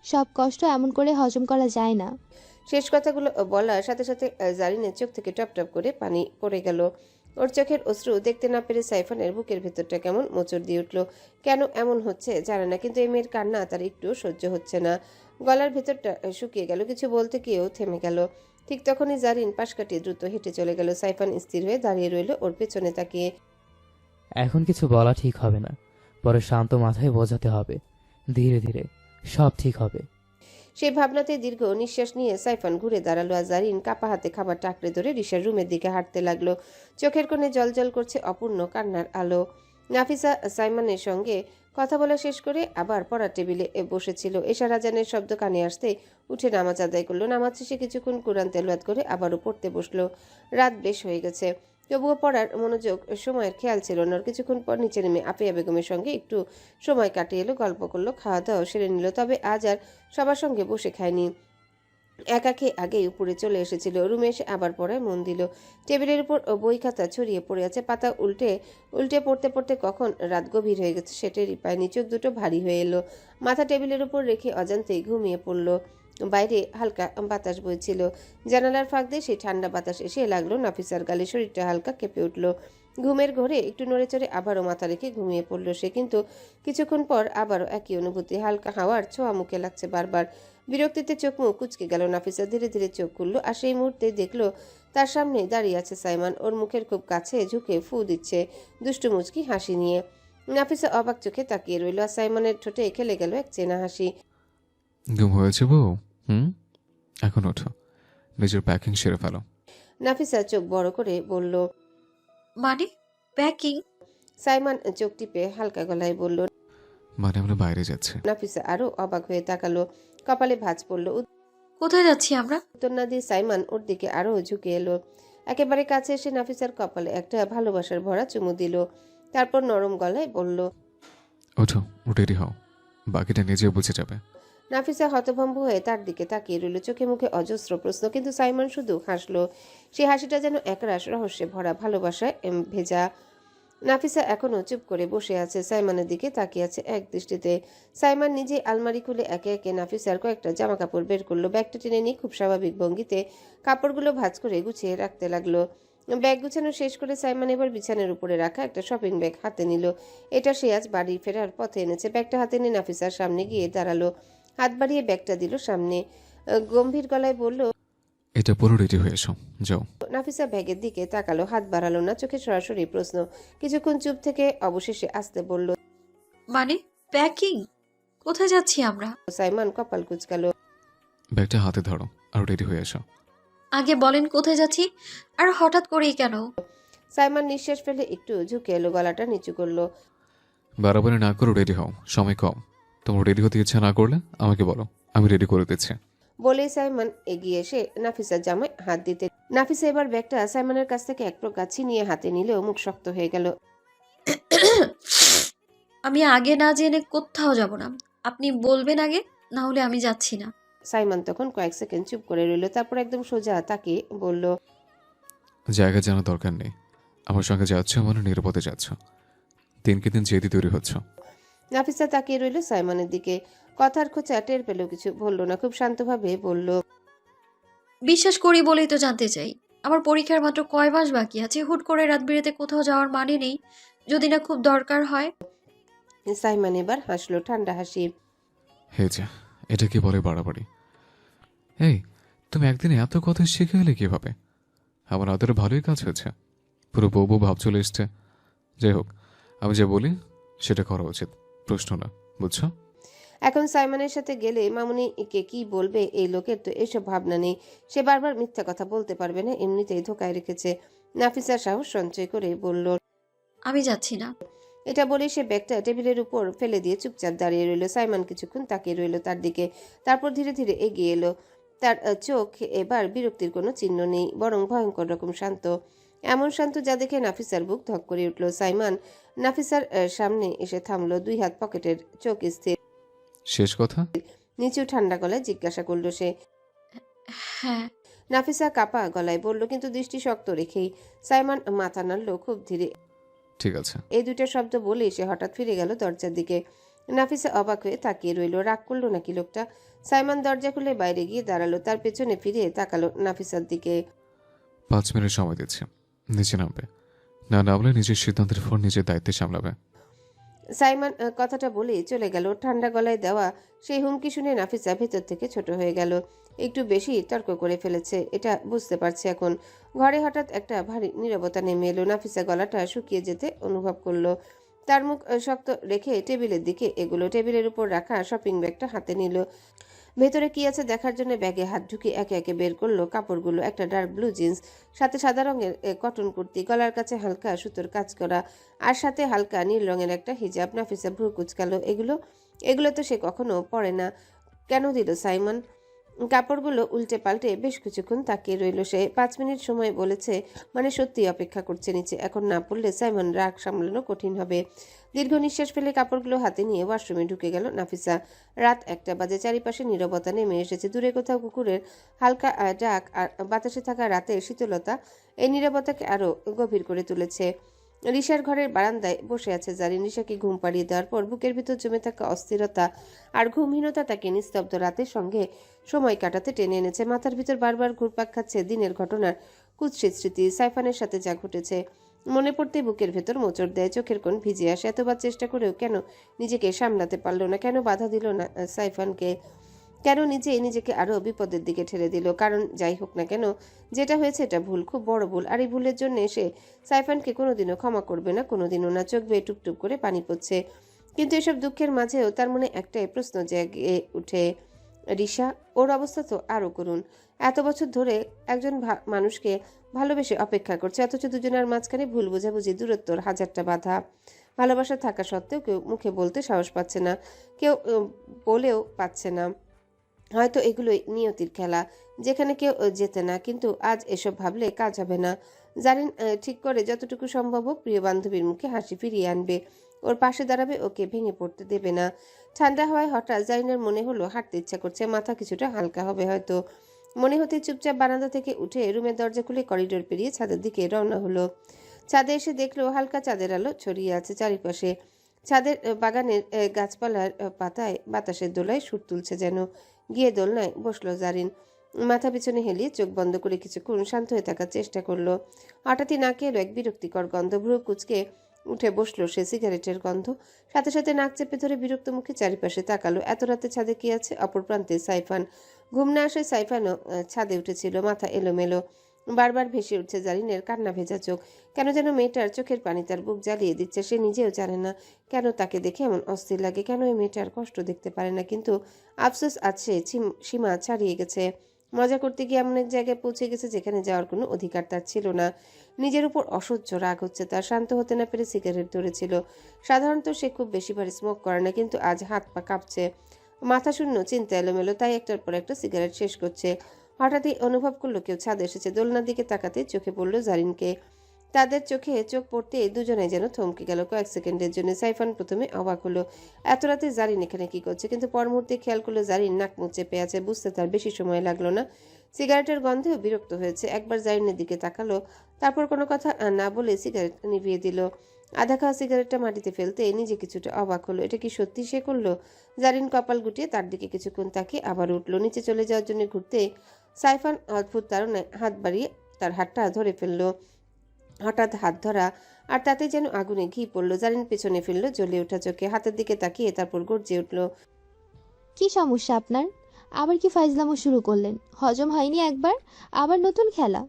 S9: সব কষ্ট এমন করে হজম করা যায় না।
S2: শেষ কথাগুলো বলার সাথে সাথে জারিনের চোখ থেকে টপ টপ করে পানি পড়ে গেল। ওর চোখের অশ্রু দেখতে না পেরে সাইফানের বুকের ভেতরটা কেমন মোচড় দিয়ে উঠল। কেন এমন হচ্ছে জানে না, কিন্তু এই মেয়ের কান্না তার একটু সহ্য হচ্ছে না। গলার ভেতরটা শুকিয়ে গেল, কিছু বলতে গিয়েও থেমে গেল। ঠিক তখনই জারিন পাশ কাটিয়ে দ্রুত হেঁটে চলে গেল। সাইফান স্থির হয়ে দাঁড়িয়ে রইল ওর পেছনে তাকিয়ে।
S4: এখন কিছু বলা ঠিক হবে না, পরে শান্ত মাথায় বোঝাতে হবে। ধীরে ধীরে সব ঠিক হবে।
S2: সেই ভাবনাতে দীর্ঘ নিঃশ্বাস নিয়ে সাইফান ঘুরে দাঁড়ালো, আর জারিন কাপা হাতে খাবারটা আঁকড়ে ধরে রিশার রুমের দিকে হাঁটতে লাগলো। চোখের কোণে জলজল করছে অপূর্ণ কান্নার আলো। নাফিসা সাইমনের সঙ্গে কথা বলা শেষ করে আবার পড়ার টেবিলে বসেছিল। এশার আজানের শব্দ কানে আসতে উঠে নামাজ আদায় করলো। নামাজ শেষে কিছুক্ষণ কোরআন তেলাওয়াত করে আবারও পড়তে বসলো। রাত বেশ হয়ে গেছে, তবুও পড়ার মনোযোগ সময়ের খেয়াল ছিল না। কিছুক্ষণ পর নিচে নেমে আপিয়া বেগমের সঙ্গে একটু সময় কাটিয়ে এলো, গল্প করলো, খাওয়া দাওয়া সেরে নিল। তবে আজ আর সবার সঙ্গে বসে খায়নি, একা খেয়ে আগেই উপরে চলে এসেছিল। রুমে এসে আবার পড়ায় মন দিল। টেবিলের উপর বই খাতা ছড়িয়ে পড়ে আছে, পাতা উল্টে উল্টে পড়তে পড়তে কখন রাত গভীর হয়ে গেছে সেটারই পায়নি। চোখ দুটো ভারী হয়ে এলো, মাথা টেবিলের উপর রেখে অজান্তেই ঘুমিয়ে পড়ল। বাইরে হালকা বাতাস বইছিল, জানালার ফাঁক দিয়ে সেই ঠান্ডা বাতাস এসে লাগলো নাফিসার গালে। শরীরটা হালকা কেঁপে উঠল। ঘুমের ঘোরে একটু নড়ে চড়ে আবারও মাথা রেখে ঘুমিয়ে পড়ল সে, কিন্তু কিছুক্ষণ পর আবারও একই অনুভূতি। হালকা হাওয়ার ছোঁয়া মুখে লাগছে বারবার। বিরক্তিতে চোখ মুখ কুচকে গেল। নাফিসা ধীরে ধীরে চোখ খুলল, আর সেই মুহূর্তে দেখলো তার সামনে দাঁড়িয়ে আছে সাইমান। ওর মুখের খুব কাছে ঝুঁকে ফু দিচ্ছে দুষ্টু মুচকি হাসি নিয়ে। নাফিসা অবাক চোখে তাকিয়ে রইল, আর সাইমনের ঠোঁটে খেলে গেল এক চেনা হাসি।
S1: ঘুম হয়েছে বউ? এখন ওঠো, নিজের প্যাকিং সেরে ফেলো।
S2: নাফিসা চোখ বড় করে বলল,
S3: মানে প্যাকিং?
S2: সাইমান চোখ টিপে হালকা গলায় বলল।
S1: মানে আমরা বাইরে যাচ্ছি।
S2: নাফিসা আরো অবাক হয়ে তাকালো, কপালে ভাঁজ পড়ল।
S3: কোথায় যাচ্ছি আমরা?
S2: উত্তর না দিয়ে সাইমান ওর দিকে আরো ঝুঁকে এলো। একেবারে কাছে এসে নাফিসার কপালে একটা ভালোবাসার ভরা চুমু দিল, তারপর নরম গলায় বলল,
S1: ওঠো, রেডি হও, বাকিটা নিজে বুঝে যাবে।
S2: নাফিসা হতভম্ব হয়ে তার দিকে তাকিয়ে রইল, চোখে মুখে অজস্র প্রশ্ন, কিন্তু সাইমন শুধু হাসলো। সেই হাসিটা যেন একরাশ রহস্যে ভরা, ভালোবাসায় ভেজা। নাফিসা এখনো চুপ করে বসে আছে, সাইমনের দিকে তাকিয়ে আছে এক দৃষ্টিতে। সাইমন নিজে আলমারি খুলে একে একে নাফিসার কয়েকটা জামা কাপড় বের করলো। ব্যাগটা টেনে নিয়ে খুব স্বাভাবিক ভঙ্গিতে কাপড়গুলো ভাঁজ করে গুছিয়ে রাখতে লাগলো। ব্যাগ গুছানো শেষ করে সাইমন এবার বিছানার উপরে রাখা একটা শপিং ব্যাগ হাতে নিল। এটা সে আজ বাড়ি ফেরার পথে এনেছে। ব্যাগটা হাতে নিয়ে নাফিসার সামনে গিয়ে দাঁড়ালো, হাত বাড়িয়ে ব্যাগটা দিল সামনে। গম্ভীর গলায় বলল,
S1: এটা পুরো রেডি হয়ে এসো, যাও।
S2: নাফিসা ব্যাগের দিকে তাকালো, হাত বাড়ালো না, চোখে সরাসরি প্রশ্ন। কিছুক্ষণ চুপ থেকে অবশেষে আসতে বলল,
S3: মানে প্যাকিং? কোথায় যাচ্ছি আমরা?
S2: সাইমন কপাল কুঁচকালো।
S1: ব্যাগটা হাতে ধরো আর রেডি হয়ে এসো।
S3: আগে বলেন কোথায় যাচ্ছি, আর হঠাৎ করেই কেন?
S2: সাইমন নিঃশ্বাস ফেলে একটু ঝুঁকে এলো, গলাটা নিচু করলো।
S1: বারাবারে না করো, রেডি হও, সময় কম। তোমার রেডি হতে ইচ্ছা না করলে আমাকে বলো, আমি রেডি করে দিচ্ছি।
S2: বলেই সাইমন এগিয়ে এসে নাফিসার জামায় হাত দিতে। নাফিসা এবার ব্যাগটা সাইমনের কাছ থেকে এক প্রকার ছিনিয়ে হাতে নিলেও মুখ শক্ত হয়ে গেল।
S3: আমি আগে না জেনে কোথাও যাব না, আপনি বলবেন আগে, না হলে আমি যাচ্ছি না।
S2: সাইমন তখন কয়েক সেকেন্ড চুপ করে রইল, তারপর একদম সোজা তাকিয়ে বলল,
S1: জায়গা জানার দরকার নেই, আমার সঙ্গে যাচ্ছ মানে নিরাপদে যাচ্ছ। দিনকে দিন জেদি তৈরি হচ্ছ।
S2: নাফিসা তাকিয়ে রইল সাইমনের দিকে, কথার খোঁচা টের পেলেও কিছু বলল না, খুব শান্তভাবে বলল,
S3: বিশ্বাস করি বলেই তো জানতে চাই। আমার পরীক্ষার মাত্র কয় মাস বাকি আছে, হুট করে রাত বিরেতে কোথাও যাওয়ার মানে নেই, যদি না খুব দরকার হয়।
S2: সাইমন এবার হাসলো, ঠান্ডা হাসি।
S1: হে যা, এটা কি বলে বাড়াবাড়ি? এই, তুমি একদিনে এত কথা শিখে এলে কিভাবে? আমার আদরে ভালোই কাজ হয়েছে। পুরো বউ বউ ভাব চলে এসছে। যাই হোক, আমি যে বলি সেটা করা উচিত, প্রশ্ন না, বুঝছো?
S2: এখন সাইমনের সাথে গেলে মামুনিকে কি বলবে, এই লোকের তো এসব ভাবনা নেই। সে বারবার মিথ্যা কথা বলতে পারবে না, এমনিতেই ধোকায় রেখেছে। নাফিসা সাহস সঞ্চয় করে বলল,
S3: আমি যাচ্ছি না।
S2: এটা বলে সে ব্যাগটা টেবিলের উপর ফেলে দিয়ে চুপচাপ দাঁড়িয়ে রইল। সাইমন কিছুক্ষণ তাকিয়ে রইল তার দিকে, তারপর ধীরে ধীরে এগিয়ে এলো। তার চোখ এবার বিরক্তির কোনো চিহ্ন নেই, বরং ভয়ঙ্কর রকম শান্ত। এমন শান্ত যা দেখে নাফিসার বুক ধক করে উঠল। সাইমন নাফিসার সামনে এসে থামলো, দুই হাত পকেটের, চোখ স্থির।
S1: শেষ কথা?
S2: নিচু ঠান্ডা গলায় জিজ্ঞাসা করলো সে।
S3: হ্যাঁ।
S2: নাফিসা কাপা গলায় বলল, কিন্তু দৃষ্টি শক্ত রেখেই। সাইমন মাথা নাড়ল খুব ধীরে।
S1: ঠিক আছে।
S2: এই দুইটা শব্দ বলেই সে হঠাৎ ফিরে গেল দরজার দিকে। নাফিসা অবাক হয়ে তাকিয়ে রইল। রাগ করলো নাকি লোকটা? সাইমন দরজা খুলে বাইরে গিয়ে দাঁড়ালো, তার পেছনে ফিরে তাকালো নাফিসার দিকে।
S1: 5 মিনিট সময় দিচ্ছি, নিচে নামবে। না নামলে নিজের সিদ্ধান্তের ফোন নিজের দায়িত্বে সামলাবে।
S2: সাইমন কথাটা বলেই চলে গেল। ঠান্ডা গলায় দেওয়া সেই হুমকি শুনে নাফিসা ভেতর থেকে ছোট হয়ে গেল। একটু বেশি তর্ক করে ফেলেছে, এটা বুঝতে পারছে এখন। ঘরে হঠাৎ একটা ভারী নীরবতা নেমে এলো। নাফিসা গলাটা শুকিয়ে যেতে অনুভব করলো। তার মুখ শক্ত রেখে টেবিলের দিকে এগুলো। টেবিলের উপর রাখা শপিং ব্যাগটা হাতে নিল। ভেতরে কি আছে দেখার জন্য ব্যাগে হাত ঢুকিয়ে একে একে বের করলো কাপড়গুলো। একটা ডার্ক ব্লু জিন্স, সাথে সাদা রঙের কটন কুর্তি, গলার কাছে হালকা সুতোর কাজ করা, আর সাথে হালকা নীল রঙের একটা হিজাব। নাফিসা ভ্রু কুচকালো। এগুলো তো সে কখনো পরে না, কেন দিল সাইমন? কাপড়গুলো উল্টে পাল্টে বেশ কিছুক্ষণ তাকিয়ে রইল সে। 5 মিনিট সময় বলেছে, মানে সত্যি অপেক্ষা করছে নিচে। এখন না পড়লে সাইমন রাগ সামলানো কঠিন হবে। দীর্ঘ নিঃশ্বাস ফেলে কাপড়গুলো হাতে নিয়ে ওয়াশরুমে ঢুকে গেল নাফিসা। রাত 1টা বাজে। চারিপাশে নীরবতা নেমে এসেছে। দূরে কোথাও কুকুরের হালকা ডাক আর বাতাসে থাকা রাতের শীতলতা এই নীরবতাকে আরো গভীর করে তুলেছে। রিশার ঘরের বারান্দায় বসে আছে জারিন। রিশাকে ঘুম পাড়িয়ে দেওয়ার পর বুকের ভিতর জমে থাকা অস্থিরতা আর ঘুমহীনতা তাকে নিস্তব্ধ রাতের সঙ্গে সময় কাটাতে টেনে এনেছে। মাথার ভিতর বারবার ঘুরপাক খাচ্ছে দিনের ঘটনার কুৎসিত স্মৃতি, সাইফানের সাথে যা ঘটেছে। মনে পড়তে বুকের ভেতর মোচড় দেয়, চোখের কোণ ভিজে আসে। এতবার চেষ্টা করেও কেন নিজেকে সামলাতে পারলো না? কেন বাধা দিল না সাইফানকে? কেন নিজেকে আরো বিপদের দিকে ঠেলে দিল? কারণ যাই হোক না কেন, যেটা হয়েছে এটা ভুল, খুব বড় ভুল। আর এই ভুলের জন্য সে সাইফানকে কোনোদিনও ক্ষমা করবে না, কোনোদিনও না। চোখ বেয়ে টুপটুপ করে পানি পড়ছে। কিন্তু এসব দুঃখের মাঝেও তার মনে একটাই প্রশ্ন জেগে উঠে, রিশা, ওর অবস্থা তো আরো করুন। এত বছর ধরে একজন মানুষকে ভালোবেসে অপেক্ষা করছে, অথচ দুজনের মাঝখানে ভুল বোঝাবুঝি, দূরত্বর হাজারটা বাধা। ভালোবাসা থাকা সত্ত্বেও কেউ মুখে বলতে সাহস পাচ্ছে না, কেউ বলেও পাচ্ছে না। হয়তো এগুলোই নিয়তির খেলা, যেখানে কেউ জেতে না। কিন্তু আজ এসব ভাবলে কাজ হবে না। জারিন ঠিক করে যতটুকু সম্ভব হোক প্রিয় বান্ধবীর মুখে হাসি ফিরিয়ে আনবে, ওর পাশে দাঁড়াবে, ওকে ভেঙে পড়তে দেবে না। ঠান্ডা হওয়ায় হঠাৎ জারিনের মনে হলো হাঁটতে ইচ্ছা করছে, মাথা কিছুটা হালকা হবে হয়তো। মনে হতে চুপচাপ বারান্দা থেকে উঠে রুমের দরজা খুলে করিডোর পেরিয়ে ছাদের দিকে রওনা হলো। ছাদে এসে দেখলো হালকা চাঁদের আলো ছড়িয়ে আছে চারিপাশে। ছাদের বাগানের গাছপালার পাতায় বাতাসের দোলায় সুর তুলছে যেন। গিয়ে দোলনায় বসলো জারিন। মাথা পিছনে হেলিয়ে চোখ বন্ধ করে কিছুক্ষণ শান্ত হয়ে থাকার চেষ্টা করলো। হঠাৎই নাকে এলো এক বিরক্তিকর গন্ধ। ভ্রু কুচকে উঠে বসলো সে, সিগারেটের গন্ধ। সাথে সাথে নাক চেপে ধরে বিরক্ত মুখে চারিপাশে তাকালো। এত রাতে ছাদে কি আছে? অপর প্রান্তে সাইফান। ঘুম না আসায় সাইফানও ছাদে উঠেছিল, মাথা এলোমেলো। বারবার ভেসে উঠছে জারিনের কান্না ভেজা চোখ। কেন যেন মেয়েটার চোখের পানি তার বুক জ্বালিয়ে দিচ্ছে। সে নিজেও জানে না কেন তাকে দেখে এমন অস্থির লাগে, কেন এই মেয়েটার কষ্ট দেখতে পারে না। কিন্তু আফসোস আছে, সীমা ছাড়িয়ে গেছে। মজা করতে গিয়ে এমন এক জায়গায় পৌঁছে গেছে যেখানে যাওয়ার কোনো অধিকার তার ছিল না। নিজের উপর অসহ্য রাগ হচ্ছে তার। শান্ত হতে না পেরে সিগারেট ধরেছিল। সাধারণত সে খুব বেশিবার স্মোক করে না, কিন্তু আজ হাত পা কাঁপছে, মাথা শূন্য, চিন্তা এলোমেলো, তাই একটার পর একটা সিগারেট শেষ করছে। হঠাৎই অনুভব করলো কেউ ছাদে এসেছে। দোলনার দিকে তাকাতে চোখে পড়লো জারিনকে। তাদের চোখে চোখ পড়তে দুজনে যেন থমকে গেল কয়েক সেকেন্ডের জন্য। সাইফান প্রথমে অবাক হলো, এত রাতে জারিন এখানে কি করছে? কিন্তু পর মুহূর্তে খেয়াল করলো জারিন নাক মুখ চেপে আছে। বুঝতে তার বেশি সময় লাগলো না। সিগারেটের গন্ধেও বিরক্ত হয়েছে। একবার জারিনের দিকে তাকালো, তারপর কোনো কথা না বলে সিগারেট নিভিয়ে দিল। আধা খাওয়া সিগারেটটা মাটিতে ফেলতে নিজে কিছুটা অবাক হলো। এটা কি সত্যি সে করলো? জারিন কপাল গুটিয়ে তার দিকে কিছুক্ষণ তাকিয়ে আবার উঠলো। নিচে চলে যাওয়ার জন্য ঘুরতে সাইফান অদ্ভুত তাড়নায় হাত বাড়িয়ে তার হাতটা ধরে ফেললো। হঠাৎ হাত ধরা, আর তাতে যেন আগুনে ঘি পড়লো। জারিন পেছনে ফেললো জ্বলে ওঠা চোখে, হাতের দিকে তাকিয়ে তারপর গর্জে উঠলো,
S9: কি সমস্যা আপনার? আবার কি ফাইজলামো শুরু করলেন? হজম হয়নি একবার, আবার নতুন খেলা?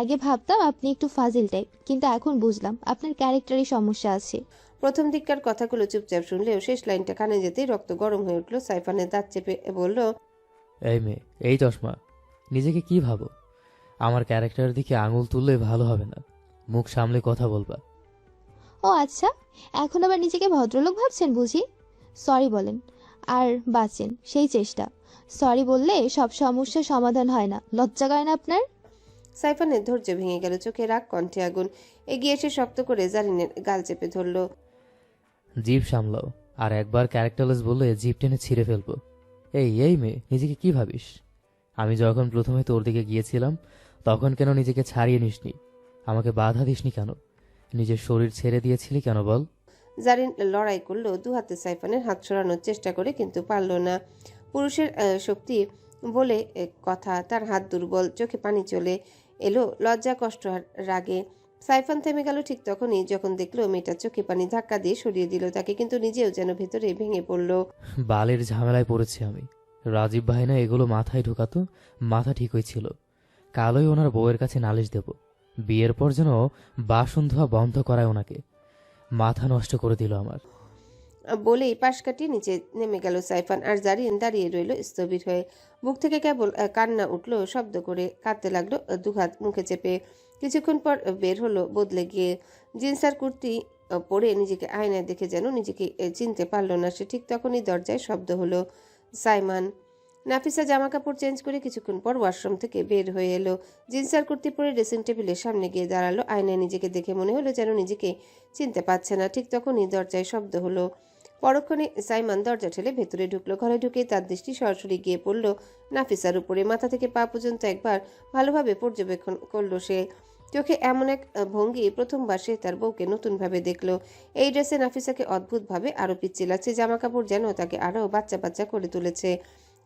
S9: আগে ভাবতাম আপনি একটু ফাজিল টাইপ, কিন্তু এখন বুঝলাম আপনার ক্যারেক্টারই সমস্যা আছে।
S2: প্রথম দিককার কথাগুলো চুপচাপ শুনলেও শেষ লাইনটা কানে যেতেই রক্ত গরম হয়ে উঠল। সাইফানের দাঁত চেপে বলল,
S4: এই মেয়ে, এই চশমা, নিজেকে কি ভাবো? আমার ক্যারেক্টারের দিকে আঙুল তুললে ভালো হবে না, মুখ সামলে কথা বলবা।
S9: ও আচ্ছা, এখন আবার নিজেকে ভদ্রলোক ভাবছেন বুঝি? সরি বলেন আর বাঁচেন, সেই চেষ্টা। সরি বললে সব সমস্যার সমাধান হয় না, লজ্জা করে না আপনার?
S2: সাইফানের ধৈর্য ভেঙে গেল, চোখে রাগ, কণ্ঠে আগুন। এগিয়ে এসে শক্ত করে জারিনের গাল চেপে ধরল।
S4: জিভ সামলাও, আর একবার ক্যারেক্টারলেস বললে জিভ টেনে ছিঁড়ে ফেলবো। এই মেয়ে, নিজেকে কি ভাবিস? আমি যখন প্রথমে তোর দিকে গিয়েছিলাম তখন কেন নিজেকে ছাড়িয়ে নিসনি? আমাকে বাধা দিসনি কেন? নিজের শরীর ছেড়ে দিয়েছিলি কেন বল?
S2: জারিন লড়াই করলো, দু হাতে সাইফানের হাত সরানোর চেষ্টা করে, কিন্তু পারল না। পুরুষের শক্তি বলে কথা, তার হাত দুর্বল, চোখে পানি চলে এলো লজ্জা, কষ্ট আর রাগে। সাইফান থেমে গেল ঠিক তখনই যখন দেখলো মেয়েটার চোখে পানি, ধাক্কা দিয়ে সরিয়ে দিল তাকে, কিন্তু নিজেও যেন ভেতরে ভেঙে পড়ল।
S4: বালের ঝামেলায় পড়েছি আমি। রাজীব ভাই না এগুলো মাথায় ঢোকাতো, মাথা ঠিকই ছিল। কালই ওনার বউয়ের কাছে নালিশ দেব, বিয়ের পর যেন বাসন ধোয়া বন্ধ করায় ওনাকে। মাথা নষ্ট করে দিল আমার।
S2: বলেই পাশ কাটিয়ে নিচে নেমে গেল সাইফান, আর জারিন দাঁড়িয়ে রইল স্থবির হয়ে। বুক থেকে কেবল কান্না উঠলো, শব্দ করে কাঁদতে লাগলো, দুহাত মুখে চেপে। কিছুক্ষণ পর বের হলো বদলে গিয়ে। জিন্স আর কুর্তি পরে নিজেকে আয়নায় দেখে যেন নিজেকে চিনতে পারলো না সে। ঠিক তখনই দরজায় শব্দ হলো। সাইমান। নাফিসা জামা কাপড় চেঞ্জ করে কিছুক্ষণ পর ওয়াশরুম থেকে বের হয়ে এলো। জিন্স আর কুর্তি পরে ড্রেসিং টেবিলের সামনে গিয়ে দাঁড়ালো। আয়নায় নিজেকে দেখে মনে হলো যেন নিজেকে চিনতে পারছে না। ঠিক তখনই দরজায় শব্দ হলো। পরক্ষণে সাইমান দরজা ঠেলে ভেতরে ঢুকলো। ঘরে ঢুকে তার দৃষ্টি সরাসরি গিয়ে পড়ল নাফিসার উপরে। মাথা থেকে পা পর্যন্ত একবার ভালোভাবে পর্যবেক্ষণ করলো সে। চোখে এমন এক ভঙ্গি, প্রথমবার সে তার বউকে নতুনভাবে দেখলো। এই ড্রেসে নাফিসাকে অদ্ভুতভাবে আরো পিচ্ছি লাগছে, জামা কাপড় যেন তাকে আরো বাচ্চা বাচ্চা করে তুলেছে।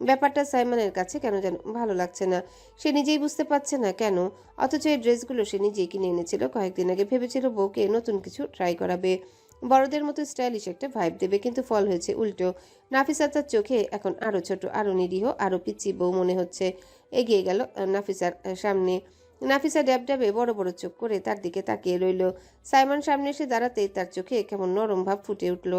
S2: ব্যাপারটা সাইমনের কাছে কেন যেন ভালো লাগছে না, সে নিজেই বুঝতে পারছে না কেন। অথচ এই ড্রেসগুলো সে নিজেই কিনে এনেছিল কয়েকদিন আগে। ভেবেছিল বউকে নতুন কিছু ট্রাই করাবে, বড়দের মতো স্টাইলিশ একটা ভাইব দেবে, কিন্তু ফল হয়েছে উল্টো। নাফিসা তার চোখে এখন আরো ছোট, আরো নিরীহ, আরো পিচ্ছি বউ মনে হচ্ছে। এগিয়ে গেল নাফিসার সামনে। নাফিসা ড্যাবড্যাবে বড় বড় চোখ করে তার দিকে তাকিয়ে রইল। সাইমন সামনে এসে দাঁড়াতেই তার চোখে কেমন নরম ভাব ফুটে উঠল।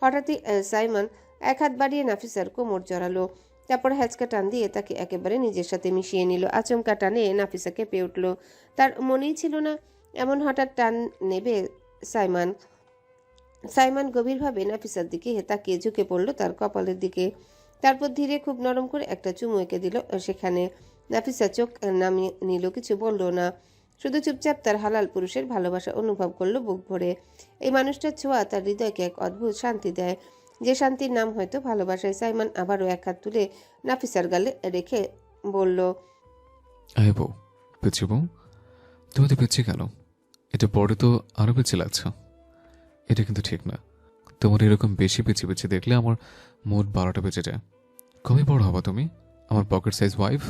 S2: হঠাৎই সাইমন এক হাত বাড়িয়ে নাফিসার কোমর জড়ালো, তারপর হ্যাচকা টান দিয়ে তাকে একেবারে নিজের সাথে মিশিয়ে নিল। আচমকা টানে নাফিসা কেঁপে উঠল। তার মনেই ছিল না এমন হঠাৎ টান নেবে সাইমন। সাইমন গভীরভাবে নাফিসার দিকে তাকিয়ে ঝুঁকে পড়ল তার কপালের দিকে। তারপর ধীরে খুব নরম করে একটা চুমু এঁকে দিল সেখানে। নাফিসা চোখ নামিয়ে নিল, কিছু বলল না, শুধু চুপচাপ তার হালাল পুরুষের ভালোবাসা অনুভব করলো বুক ভরে। এই মানুষটার ছোঁয়া তার হৃদয়কে এক অদ্ভুত শান্তি দেয়, যে শান্তির নাম হয়তো ভালোবাসায়। সাইমন আবারও এক হাত তুলে নাফিসার গালে রেখে বলল,
S1: আয় বউ, পিচ্ছি বউ, তুমি তো পিচ্ছি কেন? এটা পরে তো আরো পিচ্ছি লাগছে। এটা কিন্তু ঠিক না। তোমার এরকম বেশি পিছিয়ে পিছিয়ে দেখলে আমার মোট 12টা বেঁচে যায়। কবে বড় হবা তুমি, আমার পকেট সাইজ ওয়াইফ?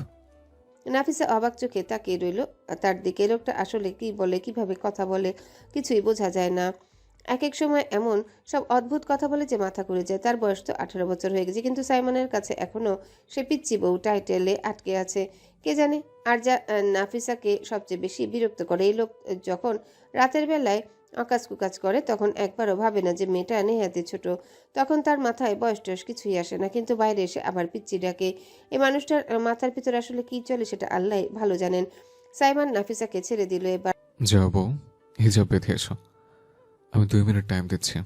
S2: নাফিসা অবাক চোখে তাকিয়ে রইল তার দিকে। লোকটা আসলে কি বলে, কিভাবে কথা বলে, কিছুই বোঝা যায় না। এক এক সময় এমন সব অদ্ভুত কথা বলে যে মাথা ঘুরে যায়। তার বয়স তো 18 বছর হয়ে গেছে, কিন্তু সাইমনের কাছে এখনো সে পিচ্চি বউ টাইটেলে আটকে আছে। কে জানে। আর যা নাফিসাকে সবচেয়ে বেশি বিরক্ত করে, এই লোক যখন রাতের বেলায় আকাশ কুকাজ করে তখন একবারও ভাবে না যে মেয়েটা নেহাতি ছোট। তখন তার মাথায় বয়স টয়স কিছুই আসে না, কিন্তু বাইরে এসে আবার পিচ্চি ডাকে। এই মানুষটার মাথার ভিতরে আসলে কি চলে সেটা আল্লাহ ভালো জানেন। সাইমন নাফিসাকে ছেড়ে দিল এবার।
S1: যাও বউ, হিজাব বেঁধে এসো, আমি 2 মিনিট টাইম দিচ্ছি।